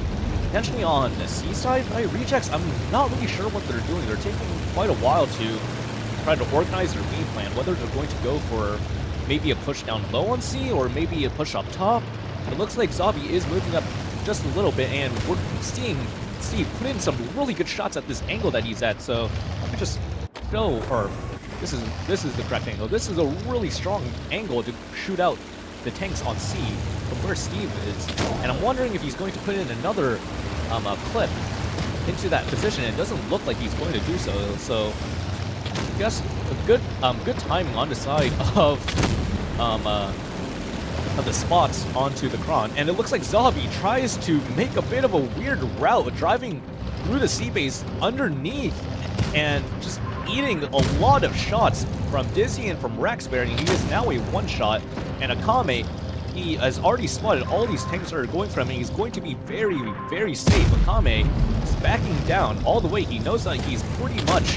potentially on the C side by Rejects. I'm not really sure what they're doing. They're taking quite a while to try to organize their game plan, whether they're going to go for maybe a push down low on C, or maybe a push up top. It looks like Zabi is moving up just a little bit, and we're seeing Steve put in some really good shots at this angle that he's at. So let me just show, or this is the correct angle. This is a really strong angle to shoot out the tanks on C from where Steve is, and I'm wondering if he's going to put in another clip into that position. It doesn't look like he's going to do so. So I guess a good timing on the side of the spots onto the Kron, and it looks like Zabi tries to make a bit of a weird route, driving through the C base underneath and just eating a lot of shots from Dizzy and from Raxberry. He is now a one-shot, and Akame, he has already spotted all these tanks that are going for him, and he's going to be very, very safe. Akame is backing down all the way. He knows that he's pretty much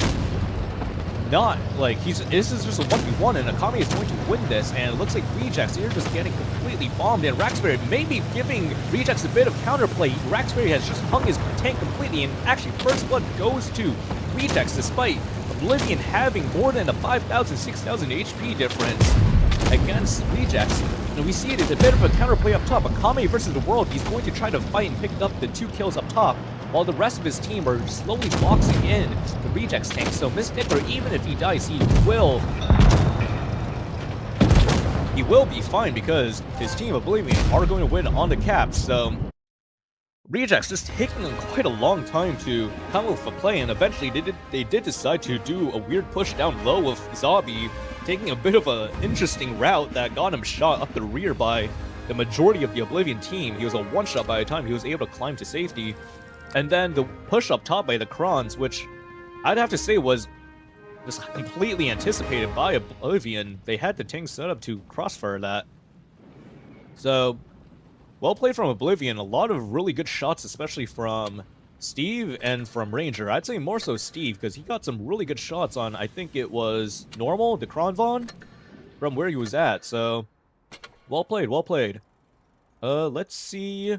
not, like, this is just a 1v1, and Akame is going to win this, and it looks like Rejects here just getting completely bombed, and Raxberry maybe giving Rejects a bit of counterplay. Raxberry has just hung his tank completely, and actually first blood goes to Rejects, despite Oblivion having more than a 5,000, 6,000 HP difference against Rejects. And we see it as a bit of a counterplay up top. Akame versus the world, he's going to try to fight and pick up the 2 kills up top, while the rest of his team are slowly boxing in the Rejects tank. So Mystic, or even if he dies, he will be fine, because his team Oblivion are going to win on the cap. So Rejects just taking them quite a long time to come with a play, and eventually they did decide to do a weird push down low with Zabi, taking a bit of an interesting route that got him shot up the rear by the majority of the Oblivion team. He was a one-shot by the time he was able to climb to safety. And then the push up top by the Krons, which I'd have to say was just completely anticipated by Oblivion. They had the tank set up to crossfire that. So, well played from Oblivion. A lot of really good shots, especially from Steve and from Ranger. I'd say more so Steve, because he got some really good shots on, I think it was Normal, the Kronvon, from where he was at. So, well played, well played. Let's see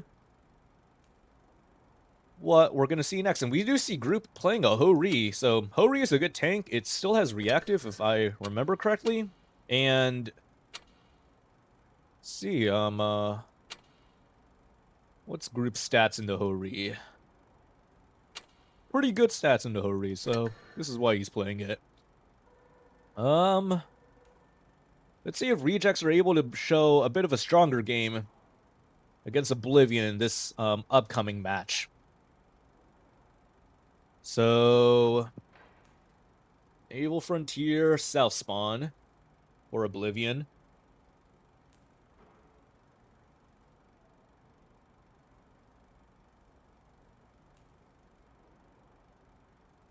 what we're going to see next. And we do see Group playing a Ho-Ri. So Ho-Ri is a good tank. It still has reactive, if I remember correctly. And let's see, what's Group stats in the Ho-Ri? Pretty good stats in the Ho-Ri, so this is why he's playing it. Let's see if Rejects are able to show a bit of a stronger game against Oblivion in this upcoming match. So, Naval Frontier South Spawn for Oblivion.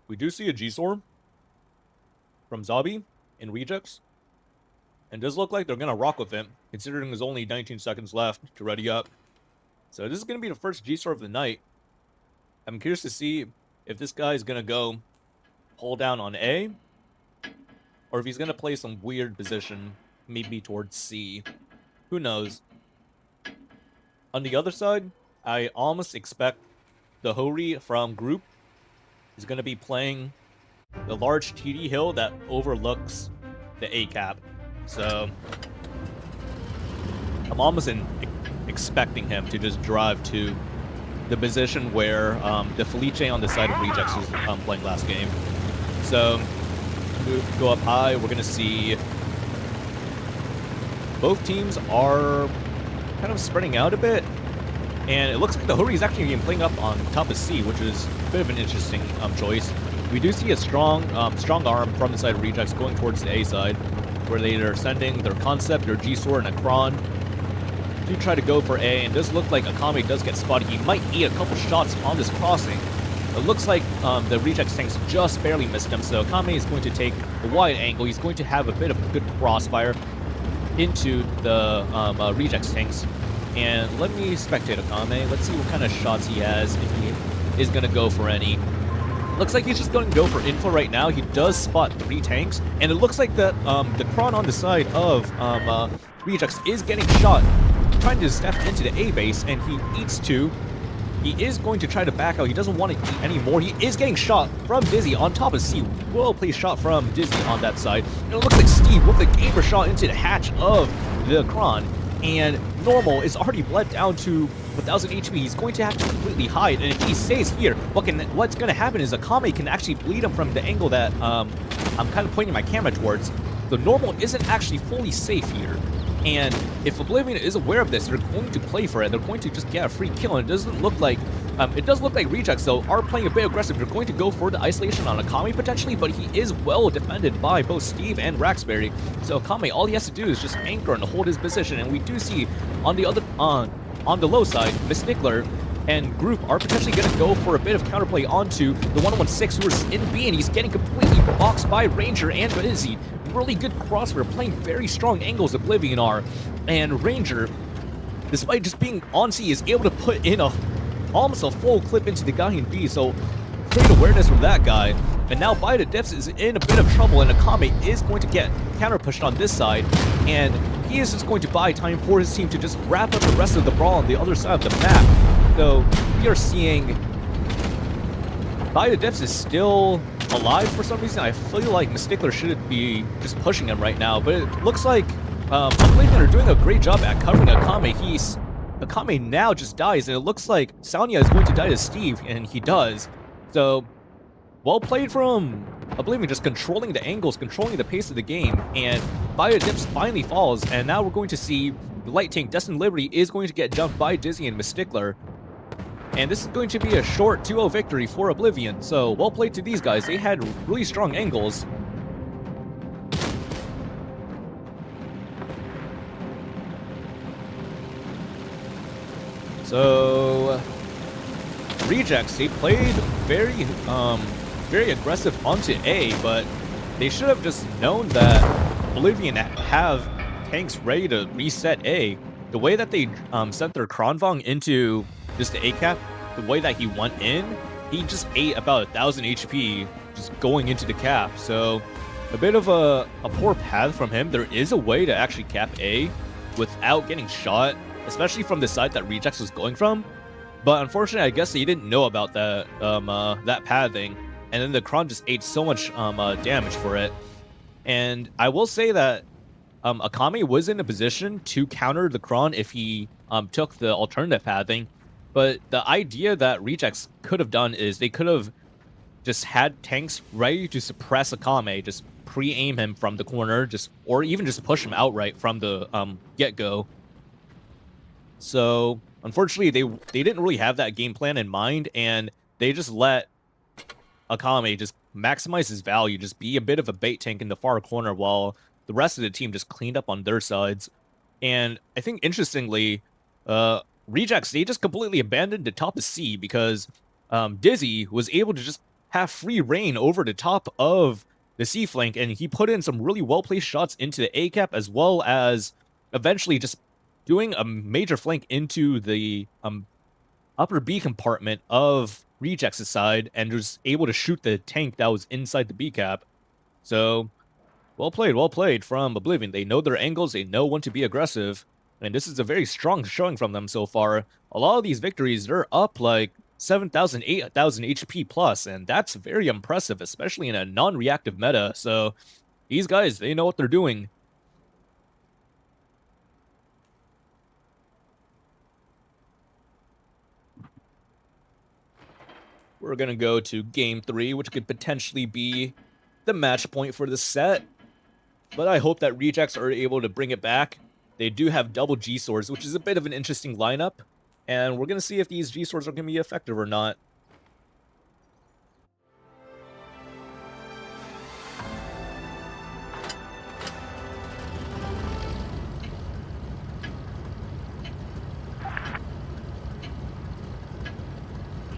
We do see a G-Storm from Zabi in Rejects. And does look like they're going to rock with him, considering there's only 19 seconds left to ready up. So this is going to be the first G-Storm of the night. I'm curious to see if this guy is going to go hold down on A, or if he's going to play some weird position, maybe towards C. Who knows? On the other side, I almost expect the Ho-Ri from Group is going to be playing the large TD hill that overlooks the A cap. So I'm almost expecting him to just drive to the position where the Felice on the side of Rejects was playing last game. So go up high. We're going to see both teams are kind of spreading out a bit. And it looks like the Ho-Ri is actually playing up on top of C, which is a bit of an interesting choice. We do see a strong arm from the side of Rejects going towards the A side, where they are sending their Concept, their G-Sword, and a Kron to try to go for A. And it does look like Akame does get spotted. He might eat a couple shots on this crossing. It looks like the Rejects tanks just barely missed him, so Akame is going to take a wide angle. He's going to have a bit of good crossfire into the Rejects tanks. And let me spectate Akame. Let's see what kind of shots he has, if he is going to go for any. Looks like he's just going to go for info right now. He does spot 3 tanks, and it looks like that the Kron on the side of Rejects is getting shot, trying to step into the A base, and he eats 2. He is going to try to back out. He doesn't want to eat anymore. He is getting shot from Dizzy on top of C. Well played shot from Dizzy on that side. And it looks like Steve with the gamer shot into the hatch of the Kron. And Normal is already bled down to 1,000 HP. He's going to have to completely hide. And if he stays here, what's going to happen is Akame can actually bleed him from the angle that I'm kind of pointing my camera towards. So Normal isn't actually fully safe here. And if Oblivion is aware of this, they're going to play for it. They're going to just get a free kill. And it doesn't look like, it does look like Rejects, though, are playing a bit aggressive. They're going to go for the isolation on Akame potentially, but he is well defended by both Steve and Raxberry. So Akame, all he has to do is just anchor and hold his position. And we do see on the other, on the low side, Mystickler and Group are potentially going to go for a bit of counterplay onto the 116 who is in B, and he's getting completely boxed by Ranger and Dizzy. Really good crossfire, playing very strong angles Oblivion are, and Ranger, despite just being on C, is able to put in almost a full clip into the guy in B, so great awareness from that guy. And now Bida Dips is in a bit of trouble, and Akame is going to get counter pushed on this side, and he is just going to buy time for his team to just wrap up the rest of the brawl on the other side of the map. So we are seeing Bida Dips is still alive for some reason. I feel like Mystickler should be just pushing him right now, but it looks like Oblivion are doing a great job at covering Akame. Akame now just dies, and it looks like Saunia is going to die to Steve, and he does. So, well played from Oblivion, just controlling the angles, controlling the pace of the game, and Bida Dips finally falls, and now we're going to see the light tank, Destined Liberty, is going to get jumped by Dizzy and Mystickler. And this is going to be a short 2-0 victory for Oblivion, so well played to these guys. They had really strong angles. So Rejects, they played very aggressive onto A, but they should have just known that Oblivion have tanks ready to reset A. The way that they sent their Kronvong into just the A cap, the way that he went in, he just ate about 1,000 HP just going into the cap. So a bit of a poor path from him. There is a way to actually cap A without getting shot, especially from the side that Rejects was going from. But unfortunately, I guess he didn't know about that that pathing, and then the Kron just ate so much damage for it. And I will say that Akame was in a position to counter the Kron if he took the alternative pathing. But the idea that Rejects could have done is they could have just had tanks ready to suppress Akame, just pre-aim him from the corner, or even just push him outright from the get-go. So unfortunately, they didn't really have that game plan in mind, and they just let Akame just maximize his value, just be a bit of a bait tank in the far corner while the rest of the team just cleaned up on their sides. And I think interestingly, Rejects, they just completely abandoned the top of C because Dizzy was able to just have free reign over the top of the C flank, and he put in some really well-placed shots into the A cap, as well as eventually just doing a major flank into the upper B compartment of Rejects' side, and was able to shoot the tank that was inside the B cap. So, well played from Oblivion. They know their angles, they know when to be aggressive. And this is a very strong showing from them so far. A lot of these victories, they're up like 7,000, 8,000 HP plus, and that's very impressive, especially in a non-reactive meta. So these guys, they know what they're doing. We're going to go to Game 3, which could potentially be the match point for the set. But I hope that Rejects are able to bring it back. They do have double G-Swords, which is a bit of an interesting lineup. And we're going to see if these G-Swords are going to be effective or not.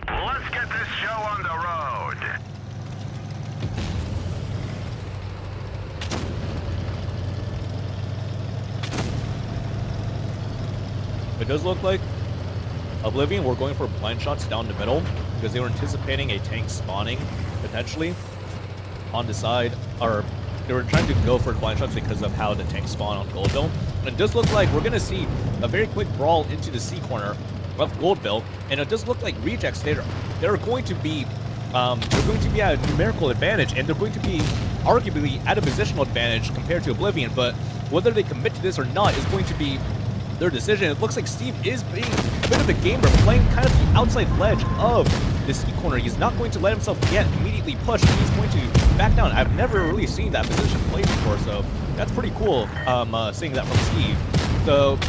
Let's get this show on the road. It does look like Oblivion were going for blind shots down the middle because they were anticipating a tank spawning potentially on the side, or they were trying to go for blind shots because of how the tank spawned on Goldville. And it does look like we're going to see a very quick brawl into the C corner. of Gold Bill, and it does look like Rejects they're going to be at a numerical advantage, and they're going to be arguably at a positional advantage compared to Oblivion, but whether they commit to this or not is going to be their decision. It looks like Steve is being a bit of a gamer, playing kind of the outside ledge of this E corner. He's not going to let himself get immediately pushed. He's going to back down. I've never really seen that position played before, so that's pretty cool seeing that from Steve. So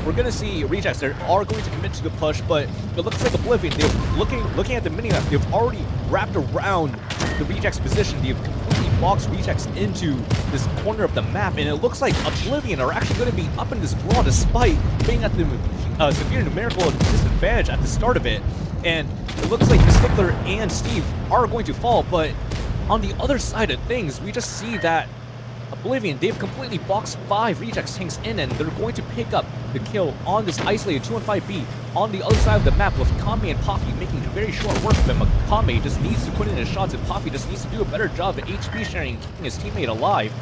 we're going to see Rejects there are going to commit to the push, but it looks like Oblivion, they're looking at the mini-map, they've already wrapped around the Rejects position. They've completely boxed Rejects into this corner of the map, and it looks like Oblivion are actually going to be up in this draw despite being at the severe numerical disadvantage at the start of it. And it looks like Stickler and Steve are going to fall, but on the other side of things, we just see that Oblivion, they've completely boxed 5 Rejects tanks in, and they're going to pick up the kill on this isolated 2-5B on the other side of the map, with Kame and Poppy making very short work of him. Kame just needs to put in his shots, and Poppy just needs to do a better job at HP sharing and keeping his teammate alive.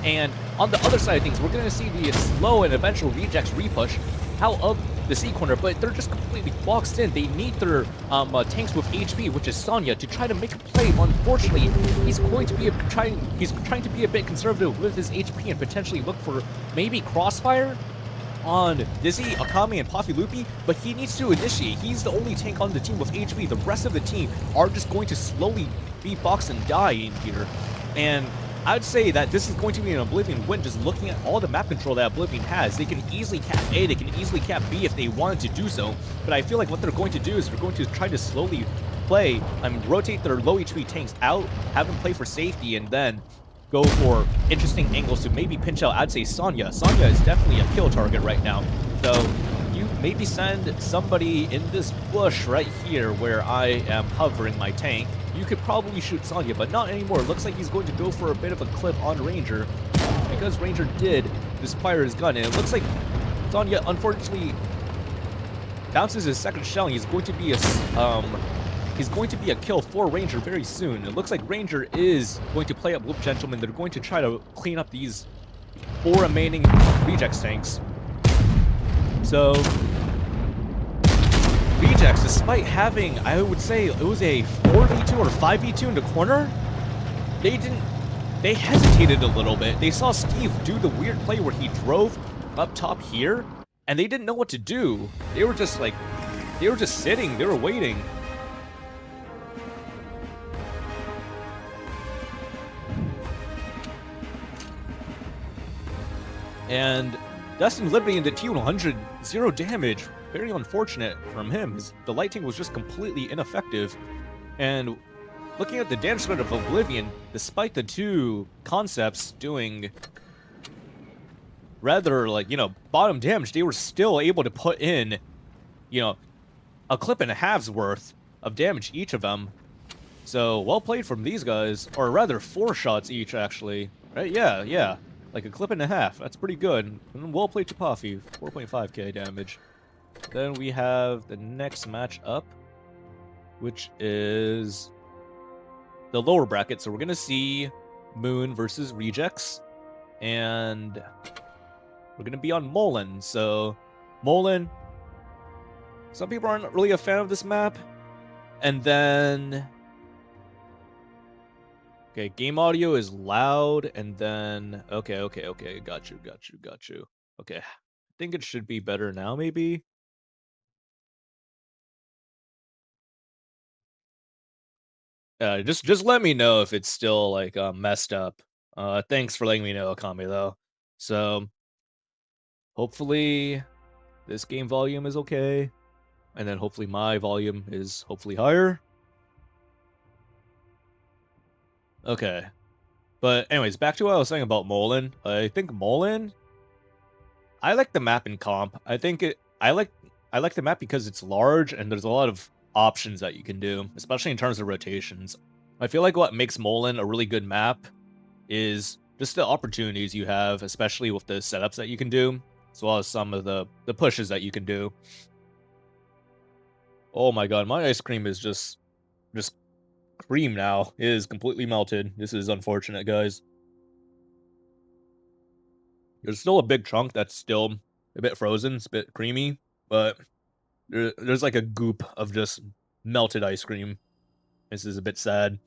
And on the other side of things, we're going to see the slow and eventual Rejects repush out of the C corner, but they're just completely boxed in. They need their tanks with HP, which is Sonya, to try to make a play. Unfortunately, he's going to be trying to be a bit conservative with his HP and potentially look for maybe Crossfire on Dizzy, Akame, and Poppy Loopy, but he needs to initiate. He's the only tank on the team with HP. The rest of the team are just going to slowly be boxed and die in here. And I'd say that this is going to be an Oblivion win, just looking at all the map control that Oblivion has. They can easily cap A, they can easily cap B if they wanted to do so, but I feel like what they're going to do is they're going to try to slowly play, rotate their low HP tanks out, have them play for safety, and then go for interesting angles to maybe pinch out, I'd say, Sonya. Sonya is definitely a kill target right now, so you maybe send somebody in this bush right here where I am hovering my tank. You could probably shoot Sonya, but not anymore. It looks like he's going to go for a bit of a clip on Ranger, because Ranger did just fire his gun, and it looks like Sonya unfortunately bounces his second shell, and he's going to be a kill for Ranger very soon. It looks like Ranger is going to play up Loop Gentleman. They're going to try to clean up these 4 remaining Rejects tanks. So Rejects, despite having, I would say it was a 4v2 or 5v2 in the corner, they hesitated a little bit. They saw Steve do the weird play where he drove up top here, and they didn't know what to do. They were just sitting, they were waiting. And Dustin Liberty into T100, 0 damage. Very unfortunate from him. The light tank was just completely ineffective. And looking at the damage spread of Oblivion, despite the 2 concepts doing rather, bottom damage, they were still able to put in, a clip and a half's worth of damage each of them. So, well played from these guys. Or rather, 4 shots each, actually. Right? Yeah. Like a clip and a half. That's pretty good. And well played to Puffy. 4.5k damage. Then we have the next match up, which is the lower bracket. So we're going to see Moon versus Rejects. And we're going to be on Molen. So, Molen, some people aren't really a fan of this map. And then okay, game audio is loud, and then okay, got you. Okay, I think it should be better now, maybe. Just let me know if it's still messed up. Thanks for letting me know, Akame, though. So hopefully this game volume is okay, and then hopefully my volume is hopefully higher. Okay. But anyways, back to what I was saying about Molen. I think Molen, I like the map in comp. I like the map because it's large and there's a lot of options that you can do, especially in terms of rotations. I feel like what makes Molen a really good map is just the opportunities you have, especially with the setups that you can do, as well as some of the pushes that you can do. Oh my god, my ice cream is just cream now. It is completely melted. This is unfortunate, guys. There's still a big chunk that's still a bit frozen. It's a bit creamy, but There's like a goop of just melted ice cream. This is a bit sad.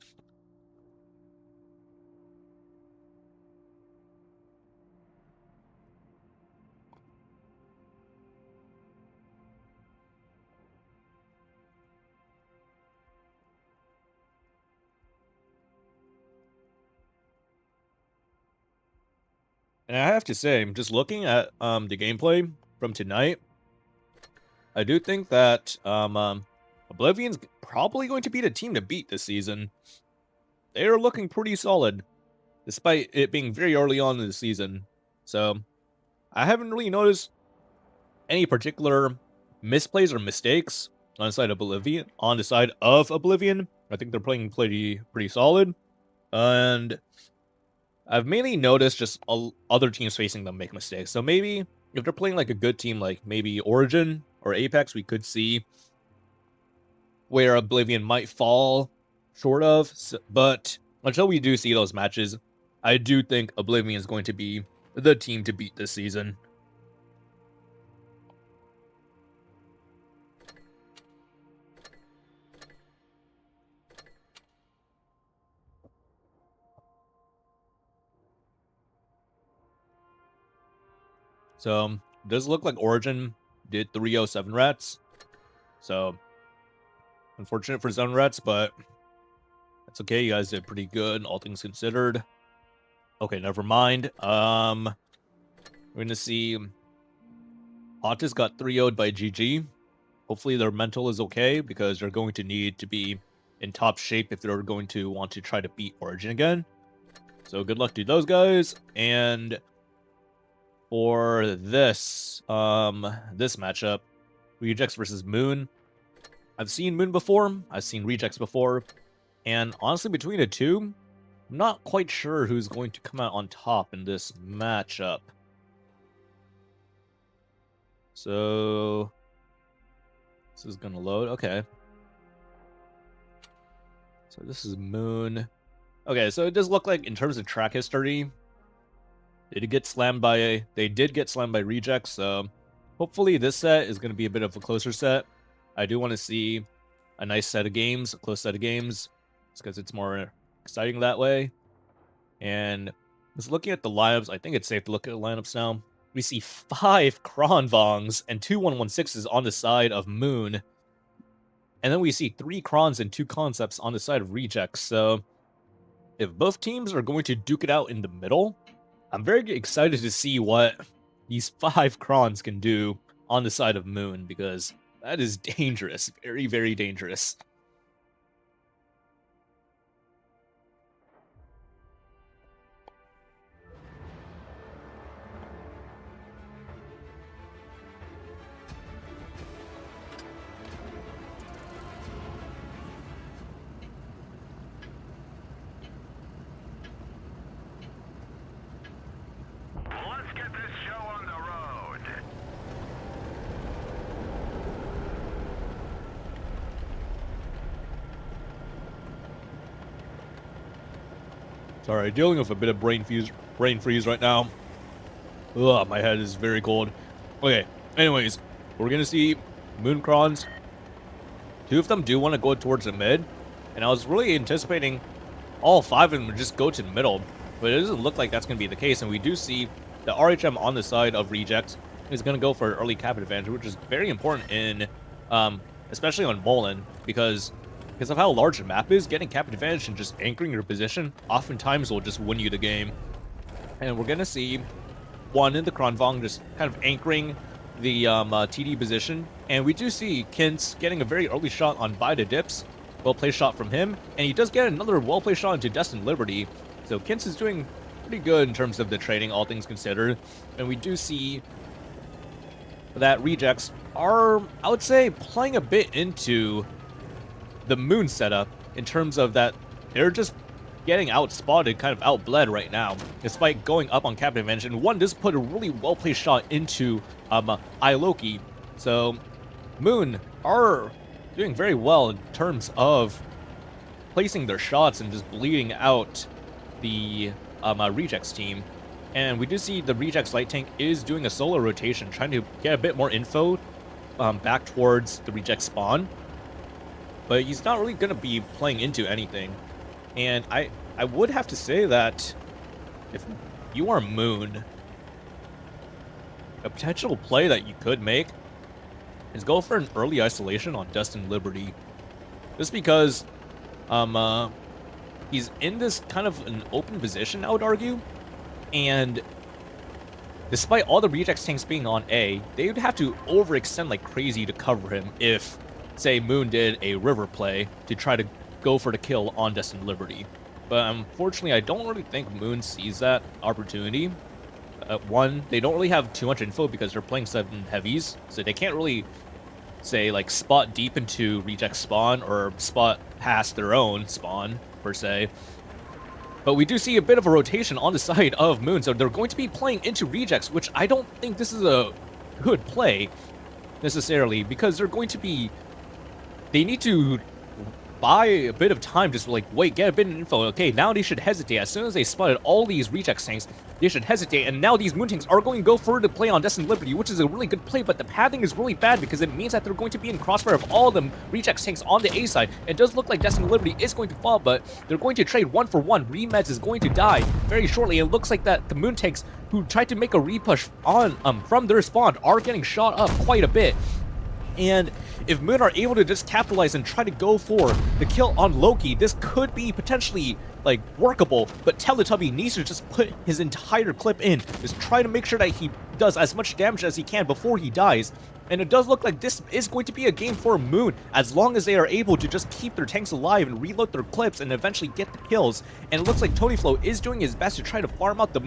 And I have to say, just looking at the gameplay from tonight, I do think that Oblivion's probably going to be the team to beat this season. They are looking pretty solid, despite it being very early on in the season. So, I haven't really noticed any particular misplays or mistakes on the side of Oblivion. I think they're playing pretty solid, and I've mainly noticed just other teams facing them make mistakes. So maybe if they're playing like a good team, like maybe Origin or Apex, we could see where Oblivion might fall short of. But until we do see those matches, I do think Oblivion is going to be the team to beat this season. So, does look like Origin did 307 rats. So, unfortunate for Zone Rats, but that's okay. You guys did pretty good, all things considered. Okay, never mind. We're gonna see Otis got 3-0'd by GG. Hopefully their mental is okay, because they're going to need to be in top shape if they're going to want to try to beat Origin again. So good luck to those guys. And for this this matchup, Rejects versus Moon. I've seen Moon before, I've seen Rejects before, and honestly between the two, I'm not quite sure who's going to come out on top in this matchup. So this is gonna load. Okay. So this is Moon. Okay, so it does look like in terms of track history, they did get slammed by Rejects, so hopefully this set is going to be a bit of a closer set. I do want to see a nice set of games, a close set of games, because it's more exciting that way. And just looking at the lineups, I think it's safe to look at the lineups now. We see 5 Kronvongs and 2 116s on the side of Moon. And then we see 3 Krons and 2 Concepts on the side of Rejects. So if both teams are going to duke it out in the middle, I'm very excited to see what these 5 Krons can do on the side of Moon, because that is dangerous. Very, very dangerous. Let's get this show on the road. Sorry, dealing with a bit of brain freeze right now. Ugh, my head is very cold. Okay, anyways, we're gonna see Moon Krons. 2 of them do want to go towards the mid, and I was really anticipating all 5 of them would just go to the middle, but it doesn't look like that's gonna be the case, and we do see the RHM on the side of Rejects is gonna go for an early cap advantage, which is very important in, especially on Mullen, because of how large the map is, getting cap advantage and just anchoring your position oftentimes will just win you the game. And we're gonna see one in the Kronvong just kind of anchoring the TD position, and we do see Kintz getting a very early shot on Bida Dips. Well-placed shot from him, and he does get another well-placed shot into Destined Liberty. So Kintz is doing pretty good in terms of the trading, all things considered. And we do see that Rejects are, I would say, playing a bit into the Moon setup in terms of that they're just getting outspotted, kind of outbled right now, despite going up on cap advantage. And one does put a really well-placed shot into iLoki. So Moon are doing very well in terms of placing their shots and just bleeding out the Rejects team. And we do see the Rejects light tank is doing a solo rotation, trying to get a bit more info back towards the reject spawn, but he's not really going to be playing into anything. And I would have to say that if you are Moon, a potential play that you could make is go for an early isolation on Destined Liberty. Just because he's in this kind of an open position, I would argue, and despite all the rejects tanks being on A, they would have to overextend like crazy to cover him if, say, Moon did a river play to try to go for the kill on Destined Liberty. But unfortunately, I don't really think Moon sees that opportunity. One, they don't really have too much info because they're playing 7 heavies, so they can't really, say, like, spot deep into reject spawn or spot past their own spawn, per se. But we do see a bit of a rotation on the side of Moon, so they're going to be playing into rejects, which I don't think this is a good play, necessarily, because they're going to be... They need to buy a bit of time, just like, wait, get a bit of info. Okay, now they should hesitate. As soon as they spotted all these reject tanks, they should hesitate, and now these Moon tanks are going to go for the play on Destined Liberty, which is a really good play, but the pathing is really bad because it means that they're going to be in crossfire of all the reject tanks on the A side. It does look like Destined Liberty is going to fall, but they're going to trade 1 for 1. Remeds is going to die very shortly. It looks like that the Moon tanks who tried to make a repush on from their spawn are getting shot up quite a bit. And if Moon are able to just capitalize and try to go for the kill on Loki, this could be potentially, like, workable, but Teletubby needs to just put his entire clip in. Just try to make sure that he does as much damage as he can before he dies. And it does look like this is going to be a game for Moon, as long as they are able to just keep their tanks alive and reload their clips and eventually get the kills. And it looks like Tonyflow is doing his best to try to farm out the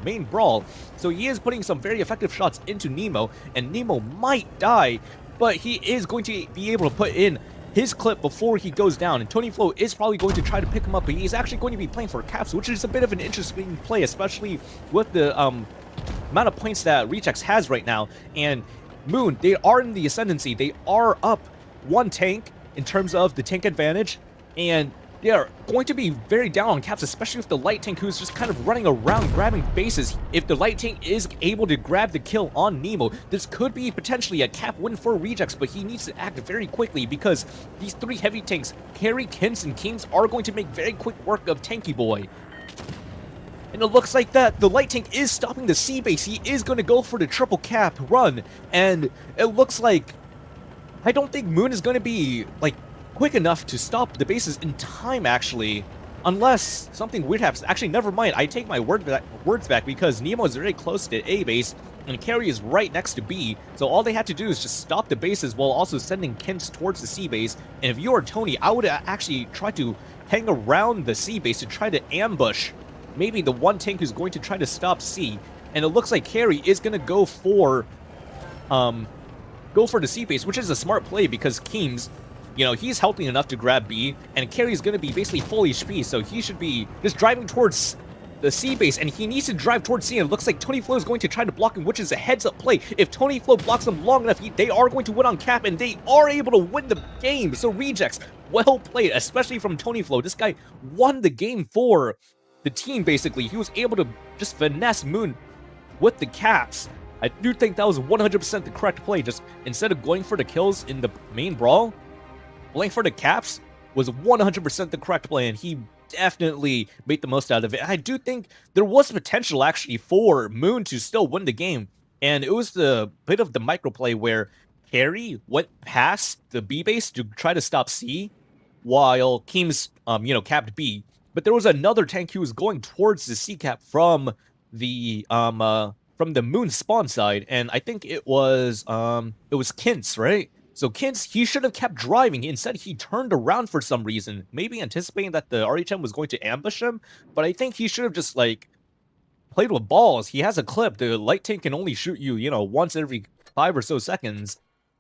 main brawl. So he is putting some very effective shots into Nemo, and Nemo might die, but he is going to be able to put in his clip before he goes down, and Tonyflow is probably going to try to pick him up, but he's actually going to be playing for caps, which is a bit of an interesting play, especially with the amount of points that Rejects has right now. And Moon, they are in the ascendancy. They are up 1 tank in terms of the tank advantage, and they are going to be very down on caps, especially with the light tank who's just kind of running around grabbing bases. If the light tank is able to grab the kill on Nemo, this could be potentially a cap win for Rejects, but he needs to act very quickly because these 3 heavy tanks, Carry, Kins, and Kings, are going to make very quick work of Tanky Boy. And it looks like that the light tank is stopping the C base. He is going to go for the triple cap run, and it looks like I don't think Moon is going to be, like, quick enough to stop the bases in time, actually, unless something weird happens. Actually, never mind. I take my words back because Nemo is very close to A base and Carry is right next to B, so all they had to do is just stop the bases while also sending Kins towards the C base. And if you are Tony, I would actually try to hang around the C base to try to ambush maybe the 1 tank who's going to try to stop C. And it looks like Carry is going to go for the C base, which is a smart play because Keems, you know, he's healthy enough to grab B, and Carry's going to be basically full HP, so he should be just driving towards the C base, and he needs to drive towards C, and it looks like Tonyflow is going to try to block him, which is a heads-up play. If Tonyflow blocks him long enough, they are going to win on cap, and they are able to win the game. So Rejects, well played, especially from Tonyflow. This guy won the game for the team, basically. He was able to just finesse Moon with the caps. I do think that was 100% the correct play. Just instead of going for the kills in the main brawl, playing for the caps was 100% the correct play, and he definitely made the most out of it. I do think there was potential, actually, for Moon to still win the game, and it was the bit of the microplay where Carry went past the B base to try to stop C, while Keems, capped B. But there was another tank who was going towards the C cap from the Moon spawn side, and I think it was Kins, right? So Kins, he should have kept driving. Instead, he turned around for some reason, maybe anticipating that the RHM was going to ambush him. But I think he should have just, like, played with balls. He has a clip. The light tank can only shoot you, once every 5 or so seconds.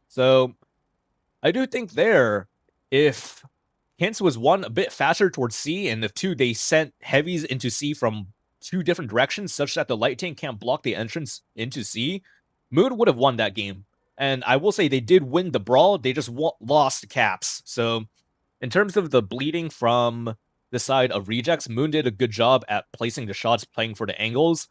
So I do think there, if Kins was 1 a bit faster towards C, and if 2, they sent heavies into C from 2 different directions, such that the light tank can't block the entrance into C, Moon would have won that game. And I will say they did win the brawl, they just lost caps. So in terms of the bleeding from the side of Rejects, Moon did a good job at placing the shots, playing for the angles.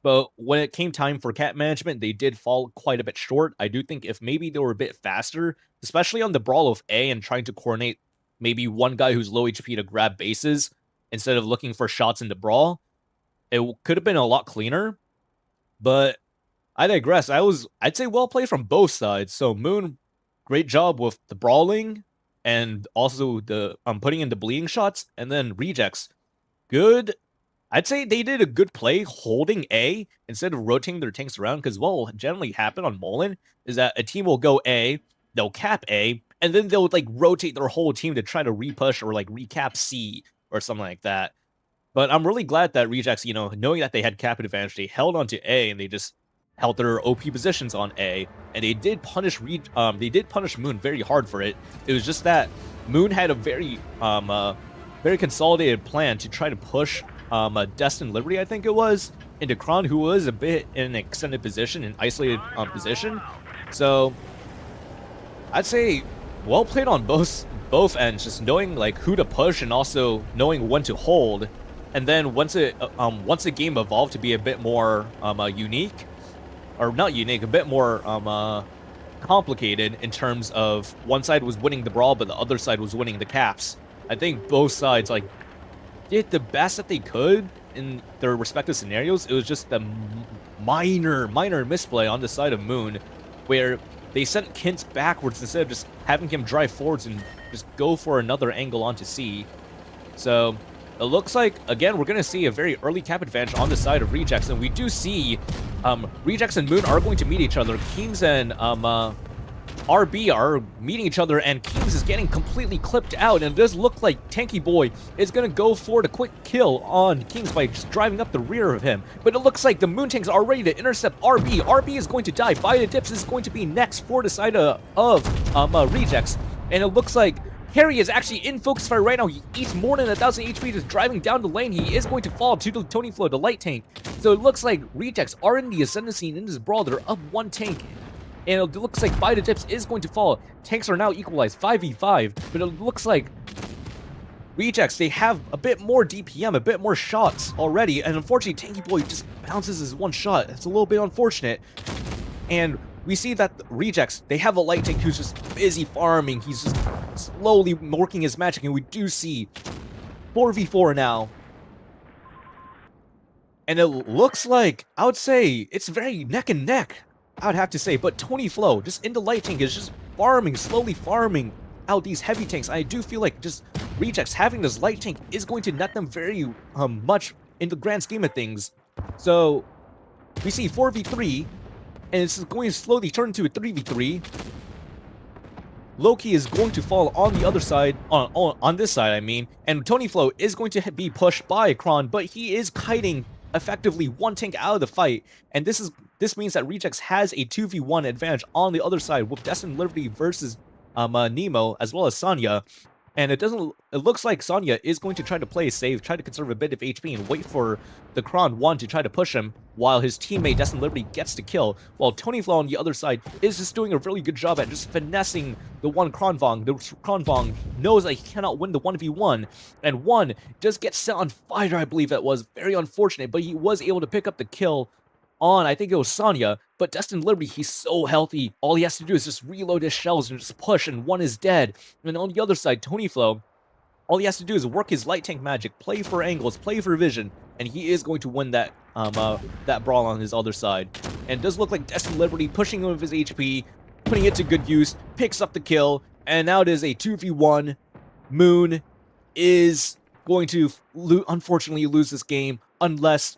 But when it came time for cap management, they did fall quite a bit short. I do think if maybe they were a bit faster, especially on the brawl of A and trying to coordinate maybe one guy who's low HP to grab bases instead of looking for shots in the brawl, it could have been a lot cleaner. But I digress. I'd say well played from both sides. So Moon, great job with the brawling and also the putting in the bleeding shots, and then Rejects, good. I'd say they did a good play holding A instead of rotating their tanks around, because what will generally happen on Mullen is that a team will go A, they'll cap A, and then they'll like rotate their whole team to try to repush or like recap C or something like that. But I'm really glad that Rejects, knowing that they had cap advantage, they held onto A and they just held their OP positions on A, and they did punish Moon very hard for it. It was just that Moon had a very consolidated plan to try to push Destined Liberty, I think it was, into Kron, who was a bit in an extended position, an isolated position. So I'd say well played on both ends, just knowing like who to push and also knowing when to hold. And then once the game evolved to be a bit more unique, or not unique, a bit more complicated in terms of one side was winning the brawl, but the other side was winning the caps. I think both sides like did the best that they could in their respective scenarios. It was just the minor misplay on the side of Moon, where they sent Kint backwards instead of just having him drive forwards and just go for another angle onto C. So it looks like, again, we're going to see a very early cap advantage on the side of Rejects, and we do see Rejects and Moon are going to meet each other. Keems and RB are meeting each other, and Keems is getting completely clipped out, and it does look like Tanky Boy is going to go for the quick kill on Keems by just driving up the rear of him. But it looks like the Moon tanks are ready to intercept RB. RB is going to die. By the Dips is going to be next for the side of Rejects, and it looks like Harry is actually in focus fire right now. He eats more than 1,000 HP just driving down the lane. He is going to fall to the Tony Flow, the light tank. So it looks like Rejects are in the ascendancy in this brawl. They're up one tank. And it looks like By the Dips is going to fall. Tanks are now equalized 5v5. But it looks like Rejects, they have a bit more DPM, a bit more shots already. And unfortunately, Tanky Boy just bounces his one shot. It's a little bit unfortunate. And we see that Rejects, they have a light tank who's just busy farming. He's just slowly working his magic, and we do see 4v4 now. And it looks like, I would say, it's very neck and neck, I would have to say. But Tony Flow, just in the light tank, is just farming, slowly farming out these heavy tanks. I do feel like just Rejects having this light tank is going to net them very much in the grand scheme of things. So we see 4v3, and it's going to slowly turn into a 3v3. Loki is going to fall on the other side, on this side, I mean, and Tony Flow is going to be pushed by Kron, but he is kiting effectively one tank out of the fight, and this means that Rejects has a 2v1 advantage on the other side with Destined Liberty versus Nemo, as well as Sonya. And it looks like Sonya is going to try to play safe, try to conserve a bit of HP, and wait for the Kron 1 to try to push him, while his teammate Destined Liberty gets the kill, while Tony Flow on the other side is just doing a really good job at just finessing the one Kronvong. The Kronvong knows that he cannot win the 1v1, and 1 just gets set on fire, I believe it was. Very unfortunate, but he was able to pick up the kill on, I think it was Sonya, but Destined Liberty, he's so healthy. All he has to do is just reload his shells and just push, and 1 is dead. And on the other side, Tony Flow, all he has to do is work his light tank magic, play for angles, play for vision, and he is going to win that that brawl on his other side. And it does look like Destined Liberty pushing him with his HP, putting it to good use, picks up the kill, and now it is a 2v1. Moon is going to unfortunately lose this game unless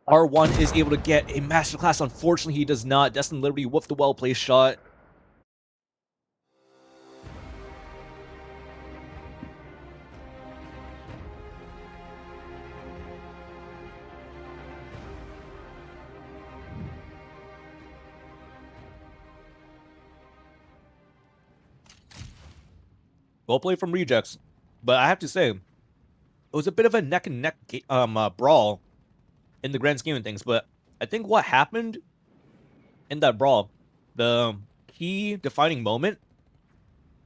R1 is able to get a masterclass. Unfortunately, he does not. Destined Liberty with the well-placed shot. Well played from Rejects. But I have to say, it was a bit of a neck-and-neck brawl in the grand scheme of things, but I think what happened in that brawl, the key defining moment,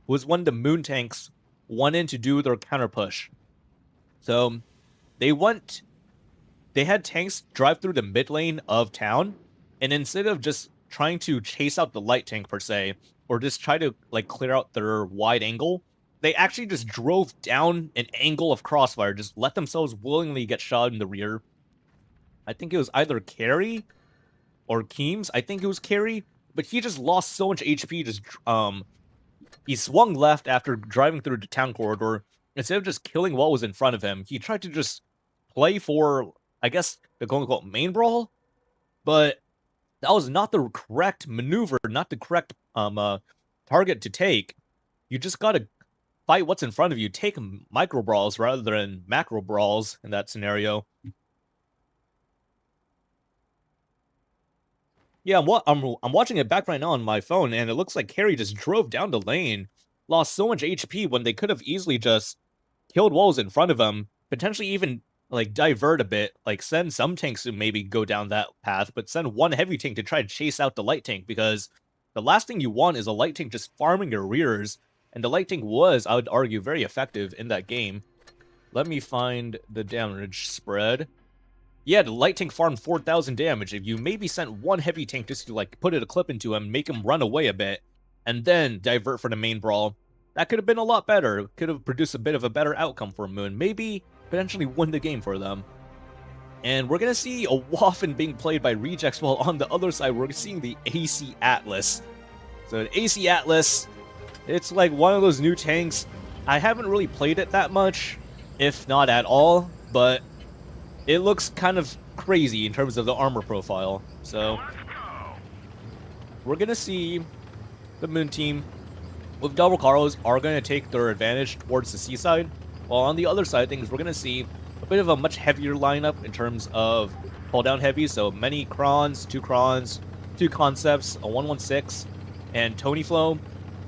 was when the Moon tanks went in to do their counter push. So they went they had tanks drive through the mid lane of town, and instead of just trying to chase out the light tank per se, or just try to like clear out their wide angle, they actually just drove down an angle of crossfire, just let themselves willingly get shot in the rear. I think it was either Carry or Keems. I think it was Carry, but he just lost so much HP. He swung left after driving through the town corridor. Instead of just killing what was in front of him, he tried to just play for, I guess, the quote-unquote main brawl, but that was not the correct maneuver, not the correct target to take. You just gotta fight what's in front of you, take micro brawls rather than macro brawls in that scenario. Yeah, I'm watching it back right now on my phone, and it looks like Carry just drove down the lane, lost so much HP when they could have easily just killed what was in front of them, potentially even like divert a bit, like send some tanks to maybe go down that path, but send one heavy tank to try to chase out the light tank, because the last thing you want is a light tank just farming your rears, and the light tank was, I would argue, very effective in that game. Let me find the damage spread. Yeah, the light tank farmed 4,000 damage. If you maybe sent one heavy tank just to like put a clip into him, make him run away a bit, and then divert for the main brawl, that could have been a lot better. It could have produced a bit of a better outcome for Moon. Maybe potentially win the game for them. And we're going to see a Waffen being played by Rejects, while on the other side, we're seeing the AC Atlas. So the AC Atlas, it's like one of those new tanks. I haven't really played it that much, if not at all, but it looks kind of crazy in terms of the armor profile. So we're going to see the Moon team with double Karos are going to take their advantage towards the seaside, while on the other side of things, we're going to see a bit of a much heavier lineup in terms of pull down heavy. So many Krons, two Concepts, a 116, and Tony Flow,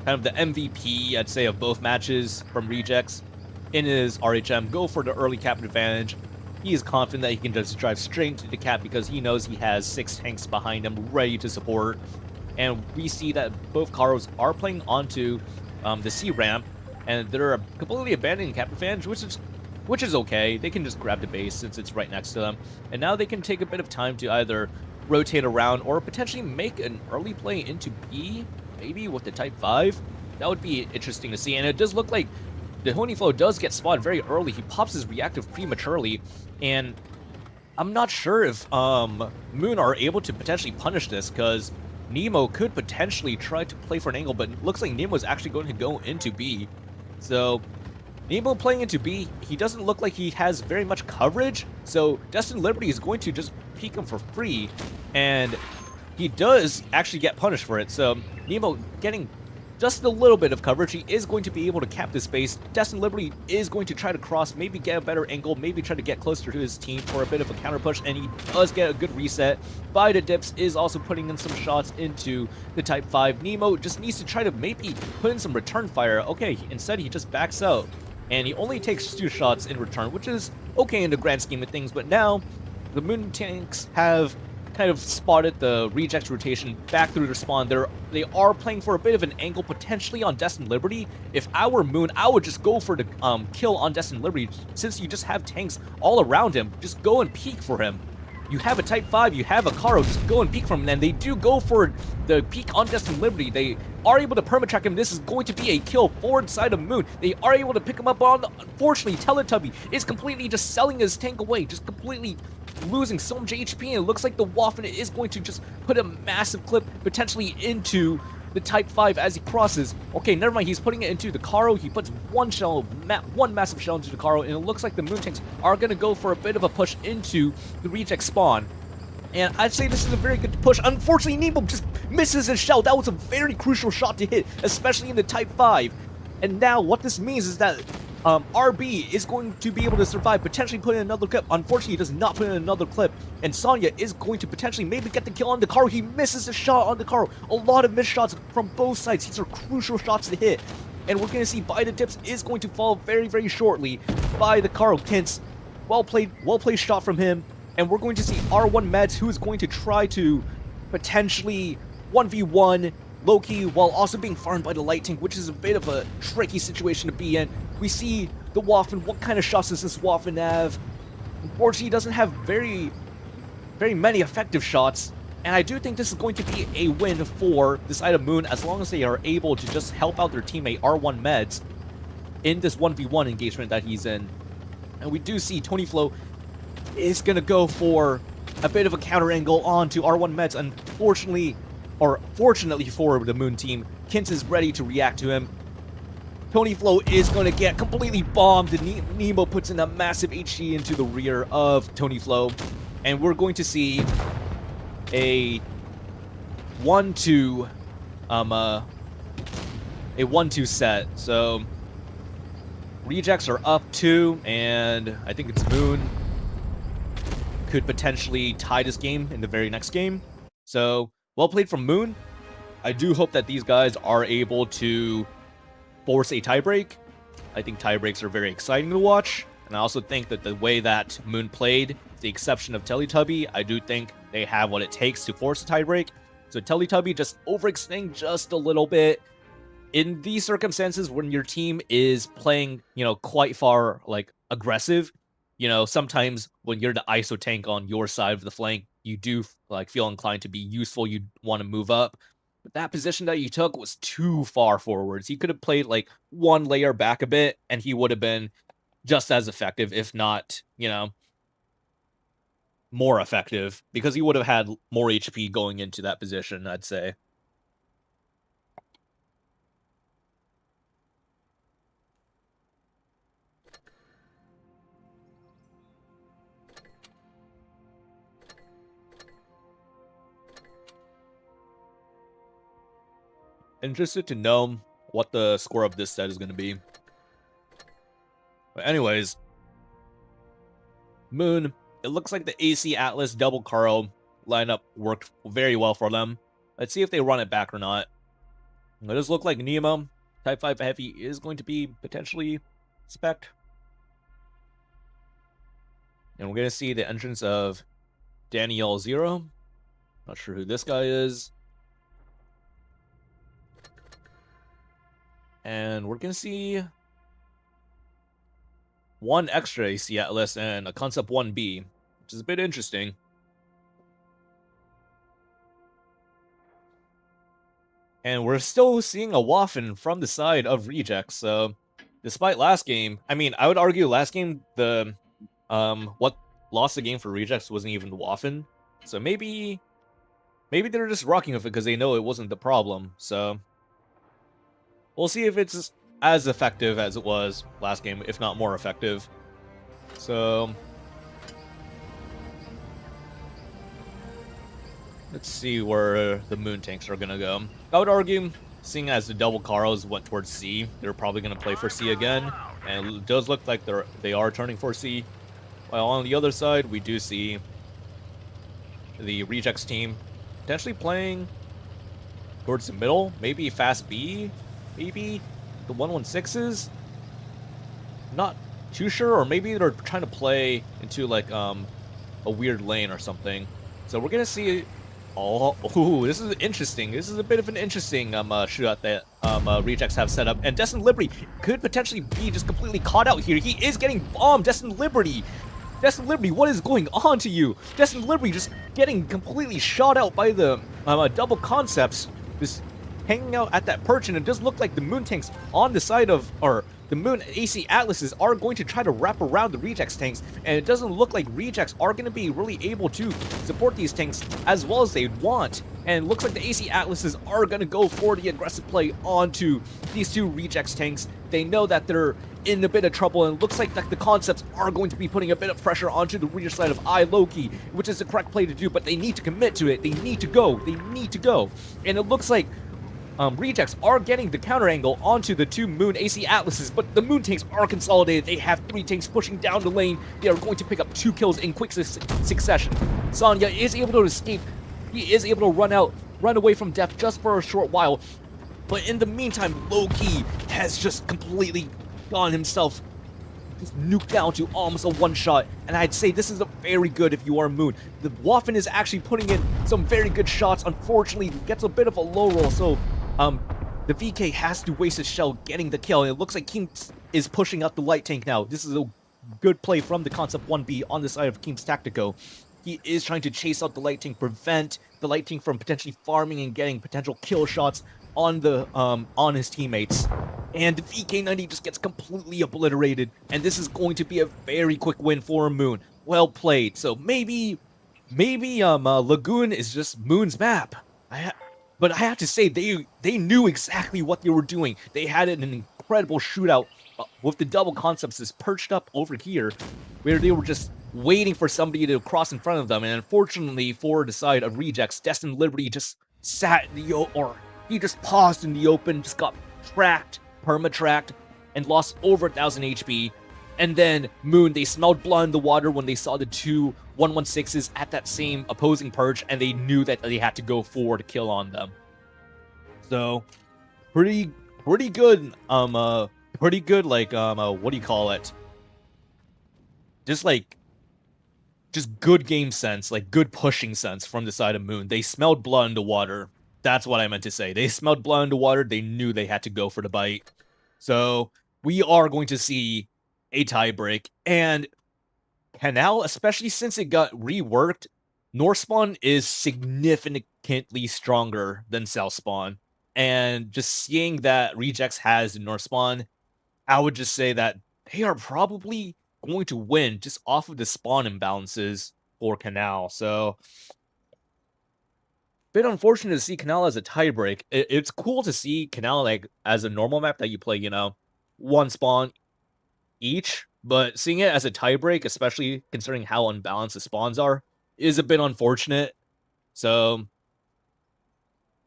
kind of the MVP, I'd say, of both matches from Rejects. In his RHM, go for the early cap advantage. He is confident that he can just drive straight into the cap because he knows he has 6 tanks behind him ready to support. And we see that both Karos are playing onto the C ramp, and they're completely abandoning cap advantage, which is okay. They can just grab the base since it's right next to them, and now they can take a bit of time to either rotate around or potentially make an early play into B, maybe with the Type 5. That would be interesting to see, and it does look like the Tony Flow does get spotted very early. He pops his reactive prematurely, and I'm not sure if Moon are able to potentially punish this, because Nemo could potentially try to play for an angle, but it looks like Nemo's actually going to go into B. So Nemo playing into B, he doesn't look like he has very much coverage, so Destined Liberty is going to just peek him for free, and he does actually get punished for it. So Nemo getting just a little bit of coverage. He is going to be able to cap this space. Destined Liberty is going to try to cross, maybe get a better angle, maybe try to get closer to his team for a bit of a counter push, and he does get a good reset. Bida Dips is also putting in some shots into the Type 5. Nemo just needs to try to maybe put in some return fire. Okay, instead he just backs out, and he only takes 2 shots in return, which is okay in the grand scheme of things, but now the Moon tanks have kind of spotted the Rejects rotation back through their spawn. They are playing for a bit of an angle potentially on Destined Liberty. If I were Moon, I would just go for the kill on Destined Liberty, since you just have tanks all around him. Just go and peek for him. You have a Type 5, you have a Karo, just go and peek from him, and they do go for the peek on Destined Liberty. They are able to permatrack him. This is going to be a kill forward side of Moon. They are able to pick him up on, unfortunately, Teletubby is completely just selling his tank away, just completely losing so much HP, and it looks like the Waffen is going to just put a massive clip potentially into the Type 5 as he crosses. Okay, never mind, he's putting it into the Karo. He puts one massive shell into the Karo, and it looks like the Moon tanks are going to go for a bit of a push into the Reject spawn. And I'd say this is a very good push. Unfortunately, Nemo just misses his shell. That was a very crucial shot to hit, especially in the Type 5. And now what this means is that RB is going to be able to survive, potentially put in another clip. Unfortunately, he does not put in another clip, and Sonya is going to potentially maybe get the kill on the Karo. He misses a shot on the Karo. A lot of missed shots from both sides. These are crucial shots to hit, and we're going to see Bida Dips is going to fall very, very shortly by the Karo. Hence, well played shot from him, and we're going to see R1 Meds, who is going to try to potentially 1v1 Loki while also being farmed by the light tank, which is a bit of a tricky situation to be in. We see the Waffen. What kind of shots does this Waffen have? unfortunately doesn't have very many effective shots. And I do think this is going to be a win for the side of Moon as long as they are able to just help out their teammate R1 Meds in this 1v1 engagement that he's in. And we do see Tony Flo is going to go for a bit of a counter angle onto R1 Meds. Unfortunately, or fortunately for the Moon team, Kint is ready to react to him. Tony Flo is going to get completely bombed. Nemo puts in a massive HG into the rear of Tony Flo. And we're going to see a 1-2 set. So Rejects are up 2, and I think it's Moon could potentially tie this game in the very next game. So well played from Moon. I do hope that these guys are able to force a tiebreak. I think tiebreaks are very exciting to watch. And I also think that the way that Moon played, with the exception of Teletubby, I do think they have what it takes to force a tiebreak. So Teletubby just overextending just a little bit. In these circumstances, when your team is playing, quite far, aggressive, sometimes when you're the ISO tank on your side of the flank, you do, feel inclined to be useful. You want to move up. But that position that you took was too far forwards. He could have played, one layer back a bit, and he would have been just as effective, if not, more effective, because he would have had more HP going into that position, I'd say. Interested to know what the score of this set is going to be. But anyways, Moon, it looks like the AC Atlas double Caro lineup worked very well for them. Let's see if they run it back or not. It does look like Nemo, Type 5 Heavy, is going to be potentially spec'd. And we're going to see the entrance of Danielle Zero. Not sure who this guy is. And we're going to see one extra AC Atlas and a Concept 1B, which is a bit interesting. And we're still seeing a Waffen from the side of Rejects, so despite last game, I would argue last game, what lost the game for Rejects wasn't even the Waffen. So maybe they're just rocking with it because they know it wasn't the problem, so we'll see if it's as effective as it was last game, if not more effective. So let's see where the Moon tanks are gonna go. I would argue, seeing as the double Caros went towards C, they're probably gonna play for C again, and it does look like they are turning for C. While on the other side, we do see the Rejects team potentially playing towards the middle, maybe fast B, maybe the 116s. Not too sure, or maybe they're trying to play into a weird lane or something. So we're gonna see. Oh, this is interesting. This is a bit of an interesting shootout that Rejects have set up, and Destined Liberty could potentially be just completely caught out here. He is getting bombed. Destined Liberty, what is going on to you? Destined Liberty just getting completely shot out by the double concepts. Just hanging out at that perch, and it does look like the Moon tanks on the side of, or the Moon AC Atlases are going to try to wrap around the Rejects tanks, and it doesn't look like Rejects are going to be really able to support these tanks as well as they'd want. And it looks like the AC Atlases are going to go for the aggressive play onto these two Rejects tanks. They know that they're in a bit of trouble, and it looks like the concepts are going to be putting a bit of pressure onto the rear side of Loki, which is the correct play to do, but they need to commit to it. They need to go. And it looks like Rejects are getting the counter angle onto the two Moon AC Atlases, but the Moon tanks are consolidated. They have 3 tanks pushing down the lane. They are going to pick up 2 kills in quick succession. Sonya is able to escape. He is able to run away from death just for a short while. But in the meantime, Loki has just completely gone himself. Just nuked down to almost a one-shot, and I'd say this is a very good if you are Moon. The Waffen is actually putting in some very good shots. Unfortunately, gets a bit of a low roll, so the VK has to waste his shell getting the kill, and it looks like King is pushing out the light tank now. This is a good play from the Concept 1B on the side of Keem's Tactico. He is trying to chase out the Light Tank, prevent the Light Tank from potentially farming and getting potential kill shots on the on his teammates. And the VK90 just gets completely obliterated, and this is going to be a very quick win for Moon. Well played. So maybe Lagoon is just Moon's map. But I have to say, they knew exactly what they were doing. They had an incredible shootout with the double concepts just perched up over here, where they were just waiting for somebody to cross in front of them. And unfortunately, for the side of Rejects, Destined Liberty just sat in the or he just paused in the open, just got tracked, perma-tracked, and lost over 1,000 HP. And then Moon, they smelled blood in the water when they saw the two 116s at that same opposing perch, and they knew that they had to go forward to kill on them. So, pretty good, like, what do you call it? Just good game sense, like good pushing sense from the side of Moon. They smelled blood in the water. That's what I meant to say. They smelled blood in the water. They knew they had to go for the bite. So, we are going to see a tiebreak, and Canal, especially since it got reworked, North Spawn is significantly stronger than South Spawn. And just seeing that Rejects has North Spawn, I would just say that they are probably going to win just off of the spawn imbalances for Canal. So, bit unfortunate to see Canal as a tiebreak. It's cool to see Canal like as a normal map that you play, you know, one spawn each, but seeing it as a tiebreak, especially considering how unbalanced the spawns are, is a bit unfortunate. So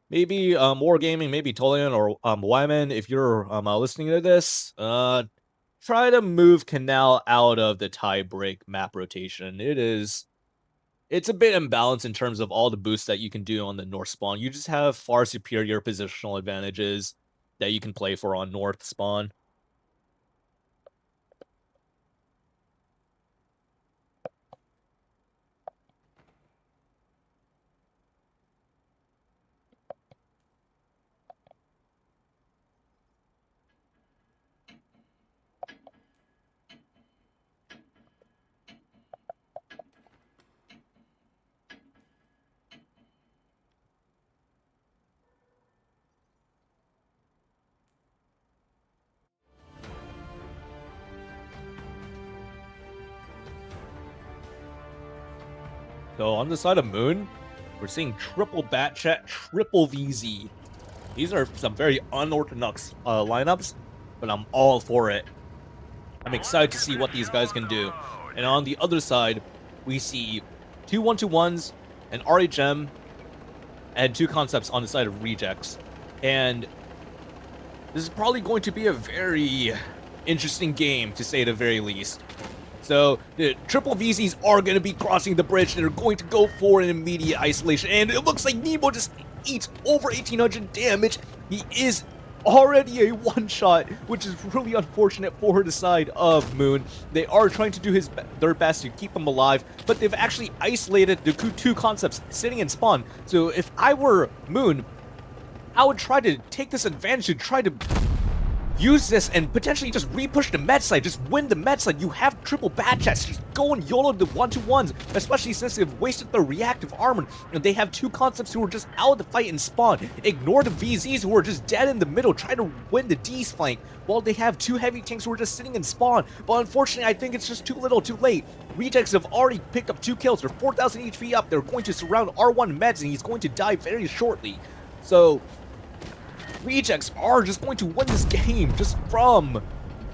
maybe Wargaming, maybe Tolian or Wyman, if you're listening to this, try to move Canal out of the tiebreak map rotation. It's a bit imbalanced in terms of all the boosts that you can do on the North spawn. You just have far superior positional advantages that you can play for on North spawn. So on the side of Moon, we're seeing triple Bat Chat, triple VZ. These are some very unorthodox lineups, but I'm all for it. I'm excited to see what these guys can do. And on the other side, we see two 1-2-1s, an RHM, and two concepts on the side of Rejects. And this is probably going to be a very interesting game, to say the very least. So, the triple VZs are going to be crossing the bridge, and they're going to go for an immediate isolation. And it looks like Nemo just eats over 1,800 damage. He is already a one-shot, which is really unfortunate for the side of Moon. They are trying to do their best to keep him alive, but they've actually isolated the two concepts sitting in spawn. So if I were Moon, I would try to take this advantage to try to use this and potentially just re-push the med side, just win the med side. You have triple bad chats, just go and YOLO the 1-2-1s, especially since they've wasted their reactive armor, and they have two concepts who are just out of the fight in spawn. Ignore the VZs who are just dead in the middle, try to win the D's flank, while they have two heavy tanks who are just sitting in spawn. But unfortunately, I think it's just too little too late. Rejects have already picked up 2 kills, they're 4,000 HP up, they're going to surround R1 meds, and he's going to die very shortly. So Rejects are just going to win this game just from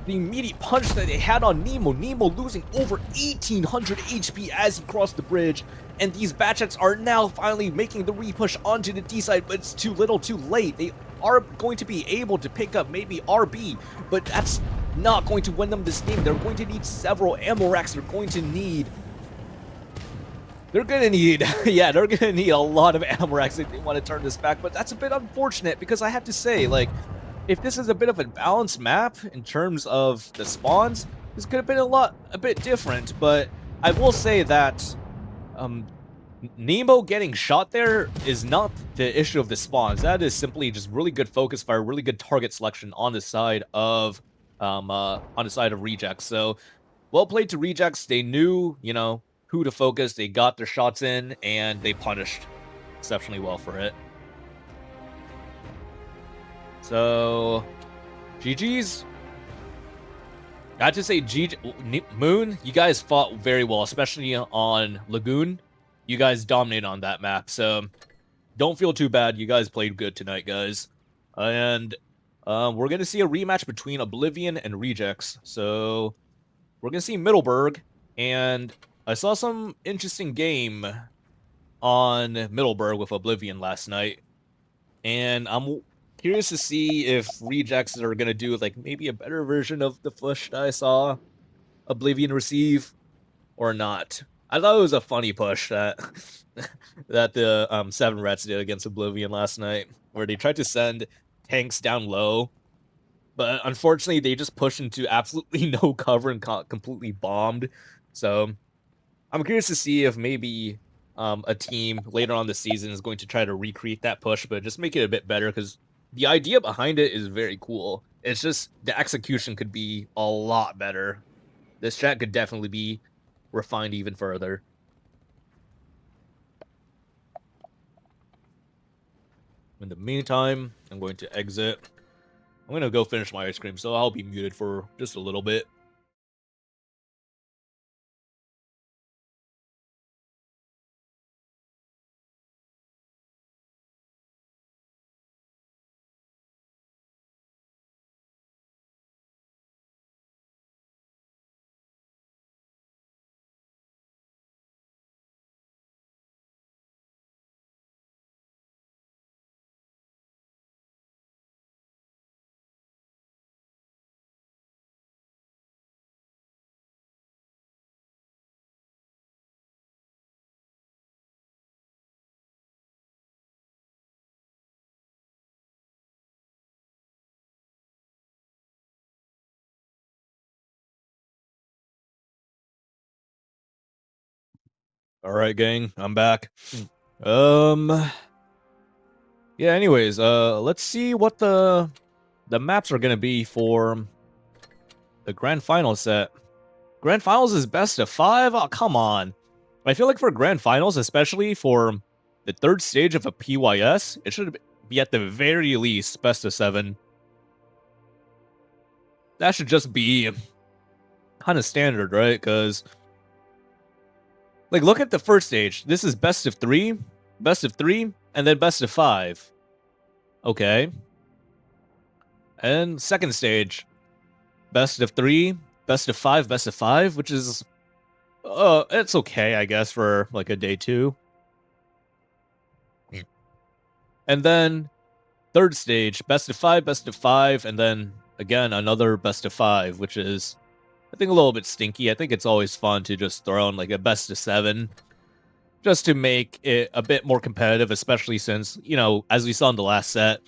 the immediate punch that they had on Nemo. Nemo losing over 1,800 HP as he crossed the bridge. And these Batchets are now finally making the repush onto the D side, but it's too little too late. They are going to be able to pick up maybe RB, but that's not going to win them this game. They're going to need several ammo racks. They're going to need yeah, they're gonna need a lot of ammo racks if they want to turn this back, but that's a bit unfortunate because I have to say, like, if this is a bit of a balanced map in terms of the spawns, this could have been a bit different, but I will say that Nemo getting shot there is not the issue of the spawns. That is simply just really good focus fire, really good target selection on the side of Rejects. So well played to Rejects. They knew, you know, who to focus. They got their shots in, and they punished exceptionally well for it. So, GG's. I have to say, Moon, you guys fought very well, especially on Lagoon. You guys dominated on that map, so don't feel too bad. You guys played good tonight, guys. And we're going to see a rematch between Oblivion and Rejects. So we're going to see Middleburg, and I saw some interesting game on Middleburg with Oblivion last night. And I'm curious to see if Rejects are going to do like maybe a better version of the push that I saw Oblivion receive or not. I thought it was a funny push that that the 7 Rats did against Oblivion last night, where they tried to send tanks down low, but unfortunately they just pushed into absolutely no cover and got completely bombed. So I'm curious to see if maybe a team later on this season is going to try to recreate that push, but just make it a bit better, because the idea behind it is very cool. It's just the execution could be a lot better. This strat could definitely be refined even further. In the meantime, I'm going to exit. I'm going to go finish my ice cream, so I'll be muted for just a little bit. All right, gang, I'm back. Yeah, anyways, let's see what the maps are going to be for the grand final set. Grand finals is best of 5? Oh, come on. I feel like for grand finals, especially for the 3rd stage of a PYS, it should be at the very least best of 7. That should just be kind of standard, right? Because, like, look at the 1st stage. This is best of 3, and then best of 5. Okay. And 2nd stage, best of 3, best of 5, which is, it's okay, I guess, for, like, a day 2. And then 3rd stage, best of 5, and then, again, another best of 5, which is, I think, a little bit stinky. I think it's always fun to just throw in, like, a best of 7, just to make it a bit more competitive, especially since, you know, as we saw in the last set,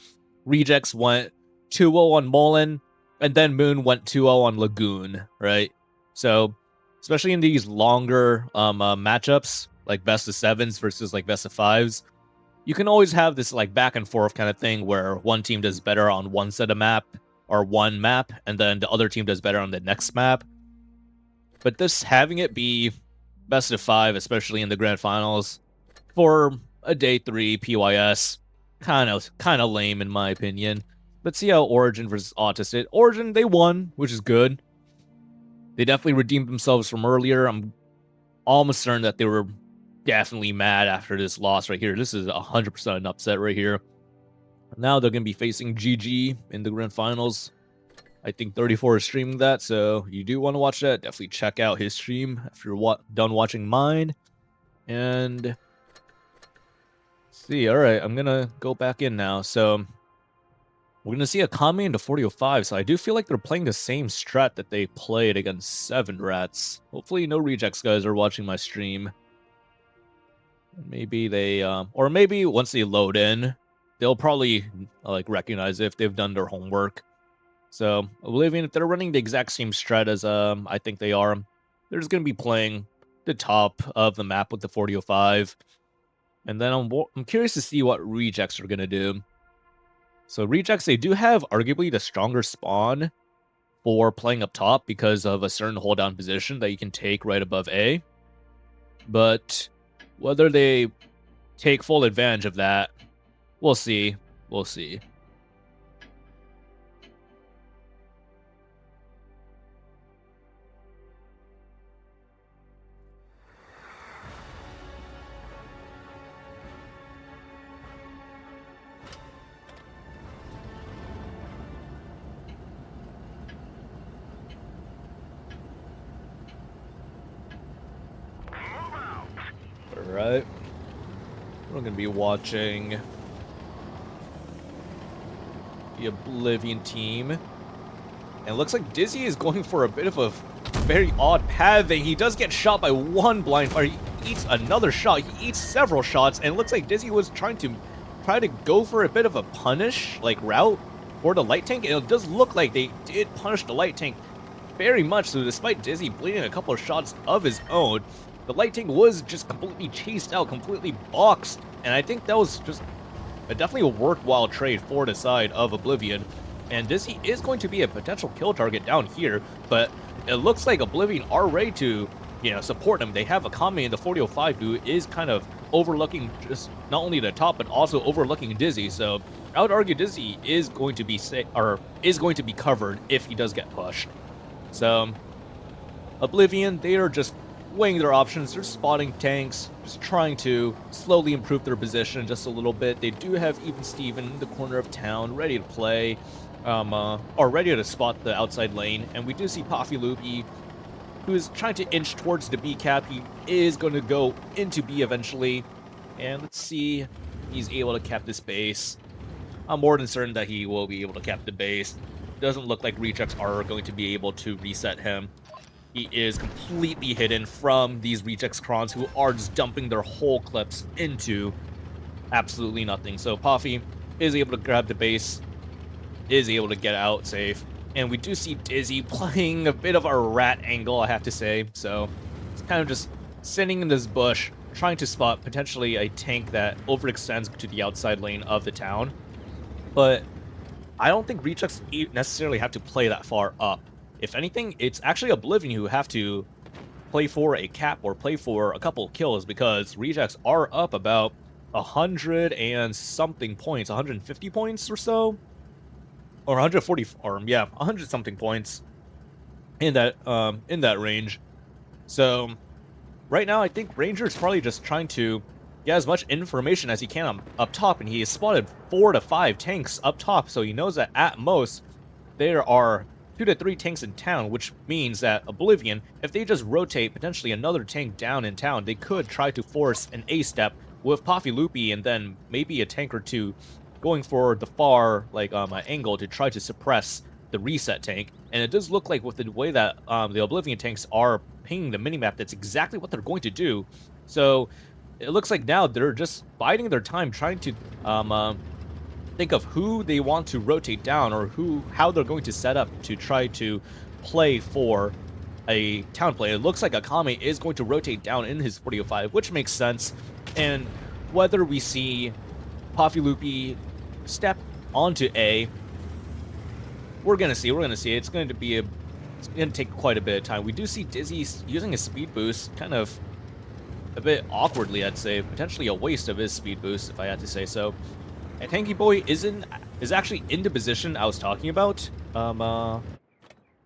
Rejects went 2-0 on Mullen, and then Moon went 2-0 on Lagoon, right? So, especially in these longer matchups, like best of 7s versus, like, best of 5s, you can always have this, like, back and forth kind of thing where one team does better on one set of map, or one map, and then the other team does better on the next map. But this having it be best of 5, especially in the grand finals, for a day 3 PYS, kind of lame in my opinion. Let's see how Origin versus Autis did. Origin, they won, which is good. They definitely redeemed themselves from earlier. I'm almost certain that they were definitely mad after this loss right here. This is 100% an upset right here. Now they're going to be facing GG in the grand finals. I think 34 is streaming that, so you do want to watch that. Definitely check out his stream after you're done watching mine. And let's see, all right, I'm going to go back in now. So we're going to see a Kame into 4005, so I do feel like they're playing the same strat that they played against 7 Rats. Hopefully no Rejects guys are watching my stream. Maybe they, or maybe once they load in, they'll probably, like, recognize it if they've done their homework. So, Oblivion, if they're running the exact same strat as, I think they are, they're just going to be playing the top of the map with the 4005. And then I'm curious to see what Rejects are going to do. So, Rejects, they do have arguably the stronger spawn for playing up top because of a certain hold down position that you can take right above A. But whether they take full advantage of that, we'll see. We'll see. Alright. We're going to be watching the Oblivion team. And it looks like Dizzy is going for a bit of a very odd pathing. He does get shot by one blind fire. He eats another shot. He eats several shots. And it looks like Dizzy was trying to go for a bit of a punish like route for the light tank. And it does look like they did punish the light tank very much. So despite Dizzy bleeding a couple of shots of his own, the light tank was just completely chased out, completely boxed, and I think that was just definitely a worthwhile trade for the side of Oblivion. And Dizzy is going to be a potential kill target down here, but it looks like Oblivion are ready to, support him. They have a Kame in the 4005 who is kind of overlooking just not only the top, but also overlooking Dizzy. So I would argue Dizzy is going to be covered if he does get pushed. So Oblivion, they are just weighing their options. They're spotting tanks, just trying to slowly improve their position just a little bit. They do have Even Steven in the corner of town, ready to play, or ready to spot the outside lane. And we do see Loopy, who is trying to inch towards the B cap. He is going to go into B eventually. And let's see if he's able to cap this base. I'm more than certain that he will be able to cap the base. Doesn't look like rejects are going to be able to reset him. He is completely hidden from these rejects crons who are just dumping their whole clips into absolutely nothing. So Puffy is able to grab the base, is able to get out safe. And we do see Dizzy playing a bit of a rat angle, I have to say. So it's kind of just sitting in this bush, trying to spot potentially a tank that overextends to the outside lane of the town. But I don't think rejects necessarily have to play that far up. If anything, it's actually Oblivion who have to play for a cap or play for a couple kills, because rejects are up about 100 and something points, 150 points or so, or 140, or yeah, 100 something points in that range. So right now, I think Ranger is probably just trying to get as much information as he can up top, and he has spotted 4 to 5 tanks up top, so he knows that at most there are 2 to 3 tanks in town, which means that Oblivion, if they just rotate potentially another tank down in town, they could try to force an A step with Loopy and then maybe a tank or two going for the far angle to try to suppress the reset tank. And it does look like with the way that the Oblivion tanks are pinging the minimap, that's exactly what they're going to do. So it looks like now they're just biding their time, trying to think of who they want to rotate down, or how they're going to set up to try to play for a town play. It looks like Akame is going to rotate down in his 4005, which makes sense. And whether we see Loopy step onto A, we're gonna see. It's going to take quite a bit of time. We do see Dizzy using his speed boost, kind of a bit awkwardly, I'd say. Potentially a waste of his speed boost, if I had to say so. And Tanky Boy is actually in the position I was talking about.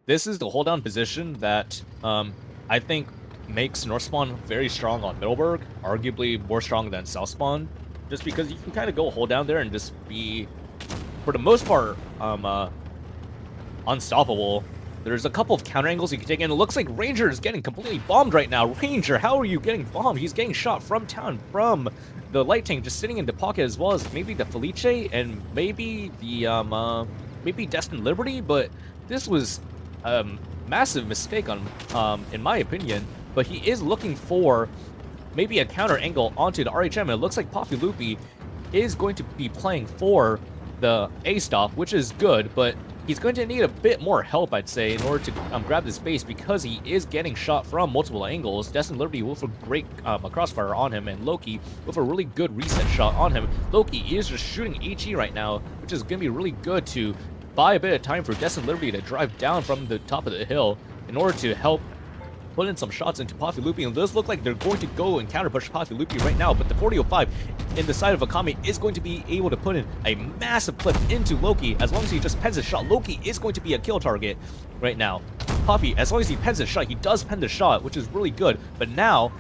This is the hold down position that I think makes North Spawn very strong on Middleburg, arguably more strong than South Spawn, just because you can kind of go hold down there and just be, for the most part, unstoppable. There's a couple of counter angles you can take, and it looks like Ranger is getting completely bombed right now. Ranger, how are you getting bombed? He's getting shot from town, from the light tank, just sitting in the pocket, as well as maybe the Felice and maybe the maybe Destined Liberty. But this was a massive mistake on in my opinion. But he is looking for maybe a counter angle onto the RHM, and it looks like Loopy is going to be playing for the A stop, which is good, but he's going to need a bit more help, I'd say, in order to grab this base, because he is getting shot from multiple angles. Destined Liberty with a great crossfire on him, and Loki with a really good reset shot on him. Loki is just shooting HE right now, which is going to be really good to buy a bit of time for Destined Liberty to drive down from the top of the hill in order to help put in some shots into Paffilupi. And it does look like they're going to go and counter push Paffilupi right now, but the 4005 in the side of Akami is going to be able to put in a massive clip into Loki. As long as he just pens his shot, Loki is going to be a kill target right now. Paffy, as long as he pens his shot, he does pen the shot, which is really good. But now,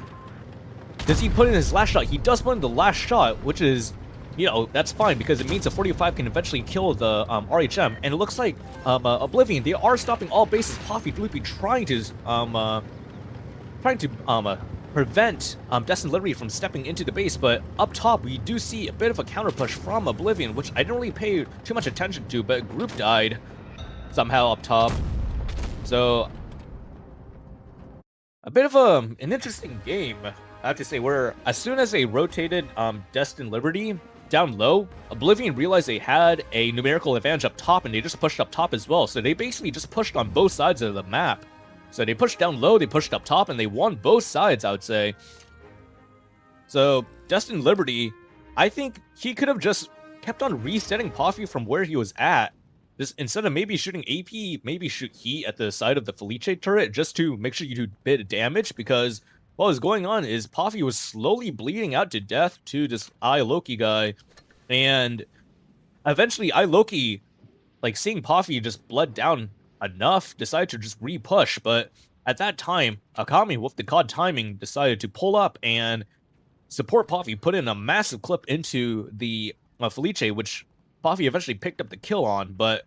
does he put in his last shot? He does put in the last shot, which is, you know, that's fine because it means the 45 can eventually kill the RHM. And it looks like Oblivion, they are stopping all bases. Paffilupi trying to prevent Destined Liberty from stepping into the base, but up top we do see a bit of a counter push from Oblivion, which I didn't really pay too much attention to, but group died somehow up top. So a bit of an interesting game, I have to say, where as soon as they rotated Destined Liberty down low, Oblivion realized they had a numerical advantage up top, and they just pushed up top as well. So they basically just pushed on both sides of the map. So they pushed down low, they pushed up top, and they won both sides, I would say. So Destined Liberty, I think he could have just kept on resetting Paffy from where he was at. Just instead of maybe shooting AP, maybe shoot heat at the side of the Felice turret just to make sure you do a bit of damage, because what was going on is Paffy was slowly bleeding out to death to this Loki guy, and eventually Loki, like seeing Paffy just bled down enough, decided to just re-push, but at that time, Akami with the COD timing decided to pull up and support Paffy, put in a massive clip into the Felice, which Paffy eventually picked up the kill on. But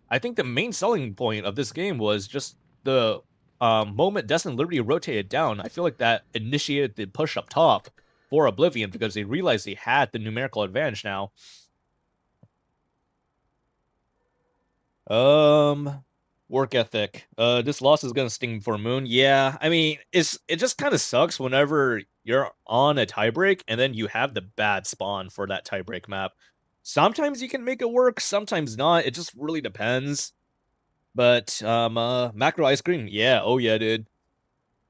I think the main selling point of this game was just the moment Destined Liberty rotated down. I feel like that initiated the push up top for Oblivion because they realized they had the numerical advantage now. Work ethic. This loss is gonna sting for Moon. Yeah, I mean, it just kind of sucks whenever you're on a tiebreak and then you have the bad spawn for that tiebreak map. Sometimes you can make it work, sometimes not. It just really depends. But macro ice cream, yeah, oh yeah, dude.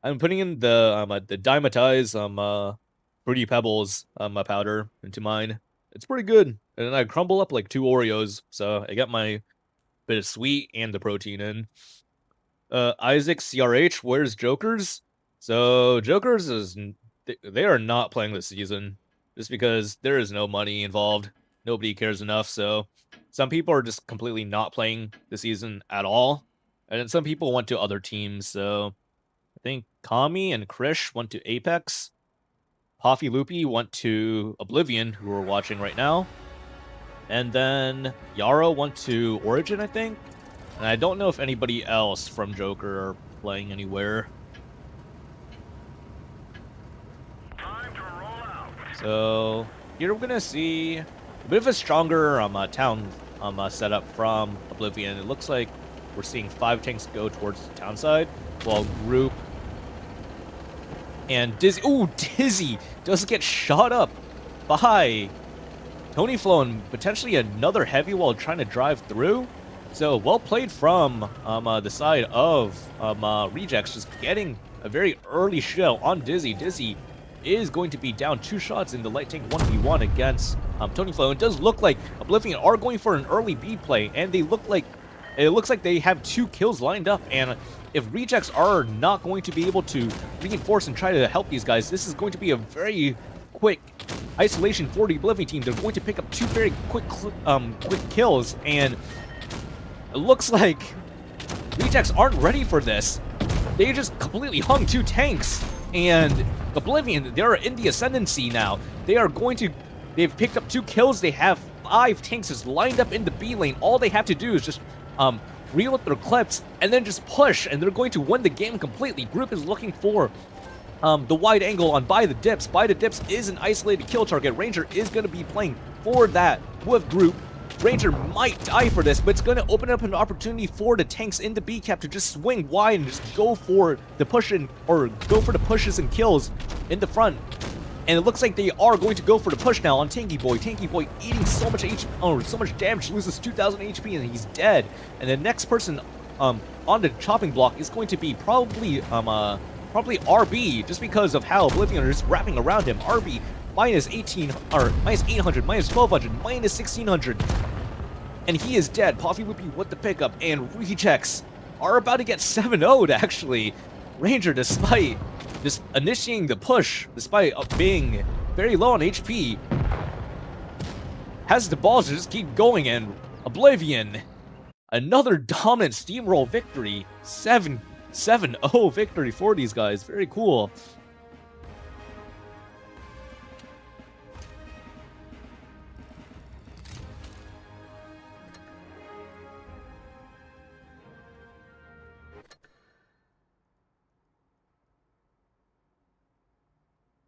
I'm putting in the Dimetize Fruity Pebbles powder into mine. It's pretty good, and then I crumble up like 2 Oreos, so I got my bit of sweet and the protein in. Isaac CRH, where's Jokers? So Jokers they are not playing this season just because there is no money involved. Nobody cares enough. So some people are just completely not playing the season at all, and then some people went to other teams. So I think Kami and Krish went to Apex. Paffilupi went to Oblivion, who we're watching right now. And then Yaro went to Origin, I think. And I don't know if anybody else from Joker are playing anywhere. Time to roll out. So here we're gonna see a bit of a stronger town setup from Oblivion. It looks like we're seeing 5 tanks go towards the town side, while Group and Dizzy. Ooh, Dizzy does get shot up by Tony Flo and potentially another heavy while trying to drive through. So well played from the side of Rejects, just getting a very early shell on Dizzy. Dizzy is going to be down 2 shots in the light tank 1v1 against Tony Flo. It does look like Oblivion are going for an early B play, and it looks like they have 2 kills lined up. And if Rejects are not going to be able to reinforce and try to help these guys, this is going to be a very quick isolation for the Oblivion team. They're going to pick up 2 very quick kills, and it looks like Rejects aren't ready for this. They just completely hung 2 tanks, and Oblivion, they're in the ascendancy now. They've picked up 2 kills. They have 5 tanks just lined up in the B lane. All they have to do is just reload their clips and then just push, and they're going to win the game completely. Group is looking for the wide angle on By the Dips. By the Dips is an isolated kill target. Ranger is going to be playing for that with Group. Ranger might die for this, but it's going to open up an opportunity for the tanks in the B cap to just swing wide and just go for the pushes and kills in the front. And it looks like they are going to go for the push now on Tanky Boy. Tanky Boy eating so much so much damage, loses 2,000 HP and he's dead. And the next person on the chopping block is going to be probably RB, just because of how Oblivion is wrapping around him. RB minus 18, or minus 800, minus 1200, minus 1600. and he is dead. Poffy would be with the pickup, and Rejects are about to get 7-0'd, actually. Ranger, despite just initiating the push, despite being very low on HP, has the balls to just keep going, and Oblivion, another dominant steamroll victory. 7-0 victory for these guys. Very cool.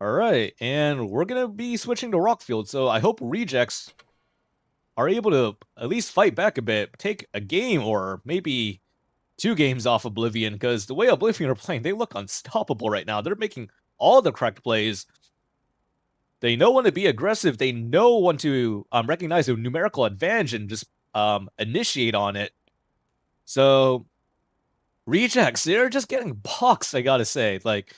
Alright, and we're gonna be switching to Rockfield, so I hope Rejects are able to at least fight back a bit, take a game or maybe 2 games off Oblivion, because the way Oblivion are playing, they look unstoppable right now. They're making all the correct plays. They know when to be aggressive. They know when to recognize a numerical advantage and just initiate on it. So, Rejects, they're just getting boxed, I gotta say. Like,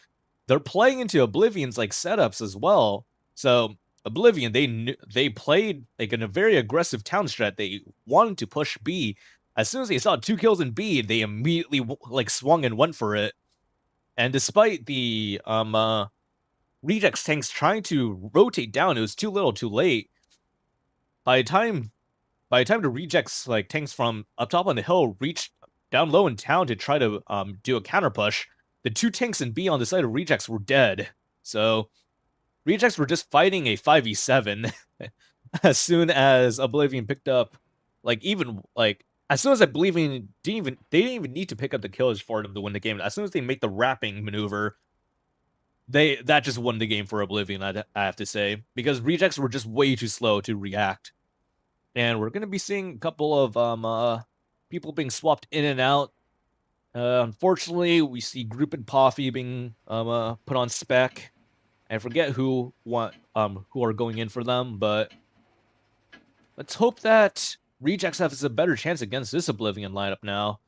they're playing into Oblivion's like setups as well. So Oblivion, they played like in a very aggressive town strat. They wanted to push B. As soon as they saw 2 kills in B, they immediately like swung and went for it. And despite the Rejects tanks trying to rotate down, it was too little, too late. By the time the Rejects like tanks from up top on the hill reached down low in town to try to do a counter push, the 2 tanks in B on the side of Rejects were dead. So Rejects were just fighting a 5v7 as soon as Oblivion picked up, like, even, like, as soon as Oblivion they didn't even need to pick up the kills for them to win the game. As soon as they make the wrapping maneuver, that just won the game for Oblivion, I have to say, because Rejects were just way too slow to react. And we're going to be seeing a couple of people being swapped in and out. Unfortunately, we see Group and Poffy being put on spec. I forget who are going in for them, but let's hope that Rejects has a better chance against this Oblivion lineup now.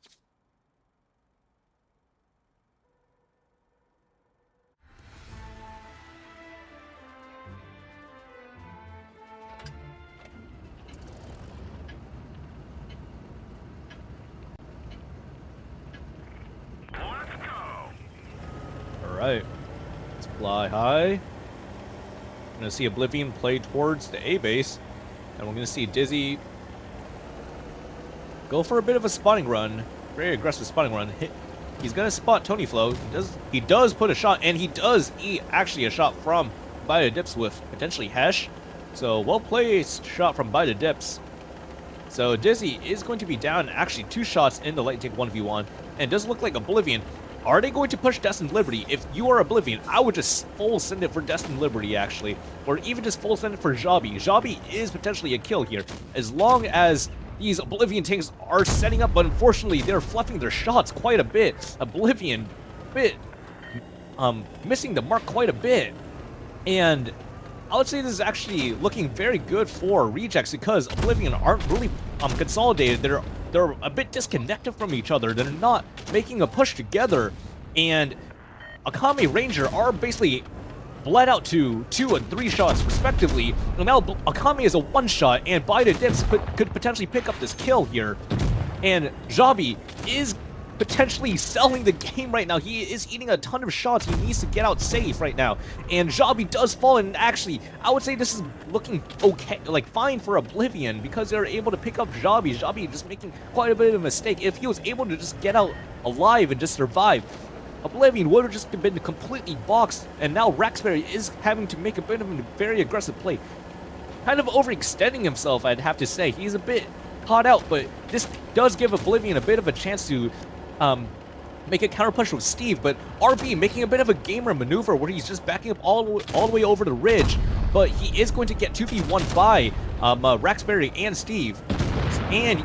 Alright, let's fly high. We're gonna see Oblivion play towards the A base, and we're gonna see Dizzy go for a bit of a spotting run, very aggressive spotting run. He's gonna spot Tony Flow. He does put a shot, and he does eat actually a shot from Bida Dips with potentially Hesh. So well placed shot from Bida Dips. So Dizzy is going to be down actually 2 shots in the light take 1v1, and it does look like Oblivion. Are they going to push Destined Liberty? If you are Oblivion, I would just full send it for Destined Liberty, actually. Or even just full send it for Jabi. Jabi is potentially a kill here, as long as these Oblivion tanks are setting up, but unfortunately, they're fluffing their shots quite a bit. Oblivion, missing the mark quite a bit. And I would say this is actually looking very good for Rejects, because Oblivion aren't really consolidated. They're a bit disconnected from each other. They're not making a push together, and Akame Ranger are basically bled out to 2 and 3 shots respectively, and now Akame is a 1-shot, and Bida Dips could potentially pick up this kill here. And Jabi is potentially selling the game right now. He is eating a ton of shots. He needs to get out safe right now. And Jabi does fall, and actually, I would say this is looking okay, like fine for Oblivion, because they're able to pick up Jabi. Jabi just making quite a bit of a mistake. If he was able to just get out alive and just survive, Oblivion would have just been completely boxed, and now Raxberry is having to make a bit of a very aggressive play. Kind of overextending himself, I'd have to say. He's a bit caught out, but this does give Oblivion a bit of a chance to make a counter push with Steve, but RB making a bit of a gamer maneuver where he's just backing up all the way over the ridge, but he is going to get 2v1 by Raxberry and Steve, and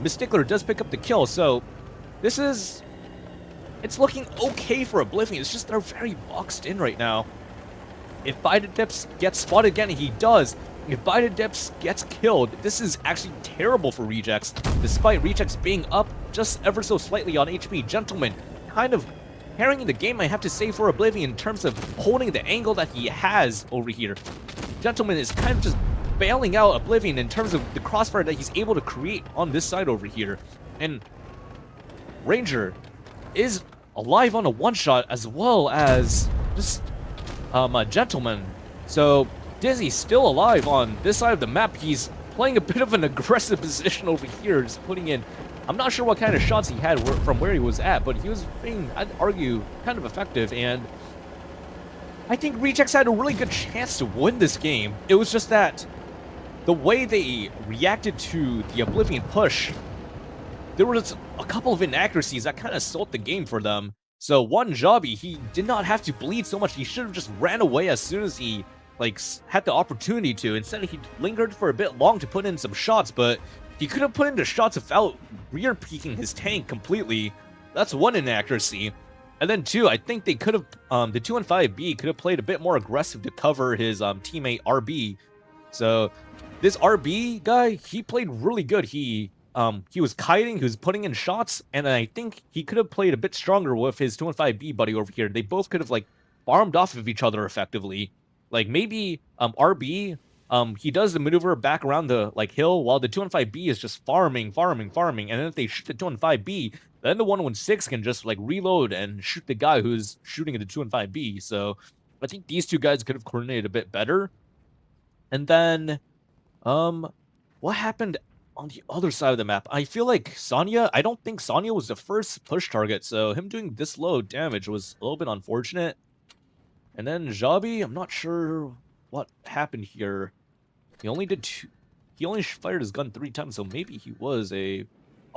Mystickler does pick up the kill. So this is, it's looking okay for Oblivion. It's just they're very boxed in right now. If Bida Dips gets spotted again, he does. If Bida Dips gets killed, this is actually terrible for Rejects, despite Rejects being up just ever so slightly on HP. Gentleman kind of carrying the game, I have to say, for Oblivion in terms of holding the angle that he has over here. Gentleman is kind of just bailing out Oblivion in terms of the crossfire that he's able to create on this side over here. And Ranger is alive on a one-shot as well as just a Gentleman. So Dizzy's still alive on this side of the map. He's playing a bit of an aggressive position over here, just putting in, I'm not sure what kind of shots he had from where he was at, but he was being, I'd argue, kind of effective, and I think Rejects had a really good chance to win this game. It was just that the way they reacted to the Oblivion push, there was a couple of inaccuracies that kind of sold the game for them. So one, Jobby, he did not have to bleed so much. He should have just ran away as soon as he had the opportunity to. Instead, he lingered for a bit long to put in some shots, but he could have put in the shots without rear peeking his tank completely. That's one inaccuracy. And then two, I think they could have, the 215B could have played a bit more aggressive to cover his teammate RB. So this RB guy, he played really good. He was kiting, he was putting in shots, and I think he could have played a bit stronger with his 215B buddy over here. They both could have farmed off of each other effectively. Maybe RB, he does the maneuver back around the hill while the 215B is just farming, and then if they shoot the 215B, then the 116 can just reload and shoot the guy who's shooting at the 215B. So I think these two guys could have coordinated a bit better. And then what happened on the other side of the map? I feel like Sonya, I don't think Sonya was the first push target, so him doing this low damage was a little bit unfortunate. And then Jobby, I'm not sure what happened here. He only did he only fired his gun 3 times, so maybe he was a...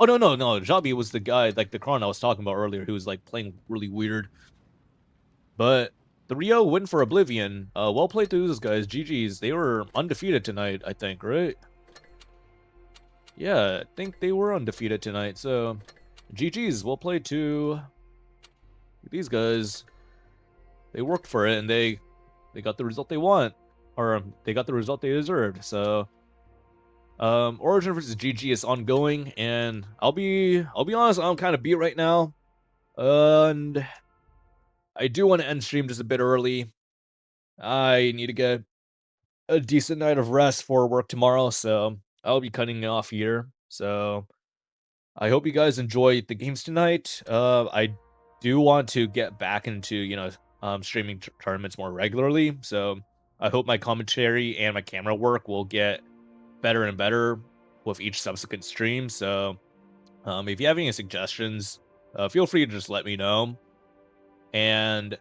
Oh, no. Jobby was the guy, the Kron I was talking about earlier, who was, playing really weird. But the Rio win for Oblivion. Well played to those guys. GG's. They were undefeated tonight, I think, right? Yeah, I think they were undefeated tonight, so... GG's. Well played to these guys. They worked for it, and they got the result they want. Or, they got the result they deserved, so... Origin versus GG is ongoing, and I'll be honest, I'm kind of beat right now. And I do want to end stream just a bit early. I need to get a decent night of rest for work tomorrow, so I'll be cutting it off here. So I hope you guys enjoyed the games tonight. I do want to get back into, streaming tournaments more regularly, so I hope my commentary and my camera work will get better and better with each subsequent stream. So if you have any suggestions, feel free to just let me know. And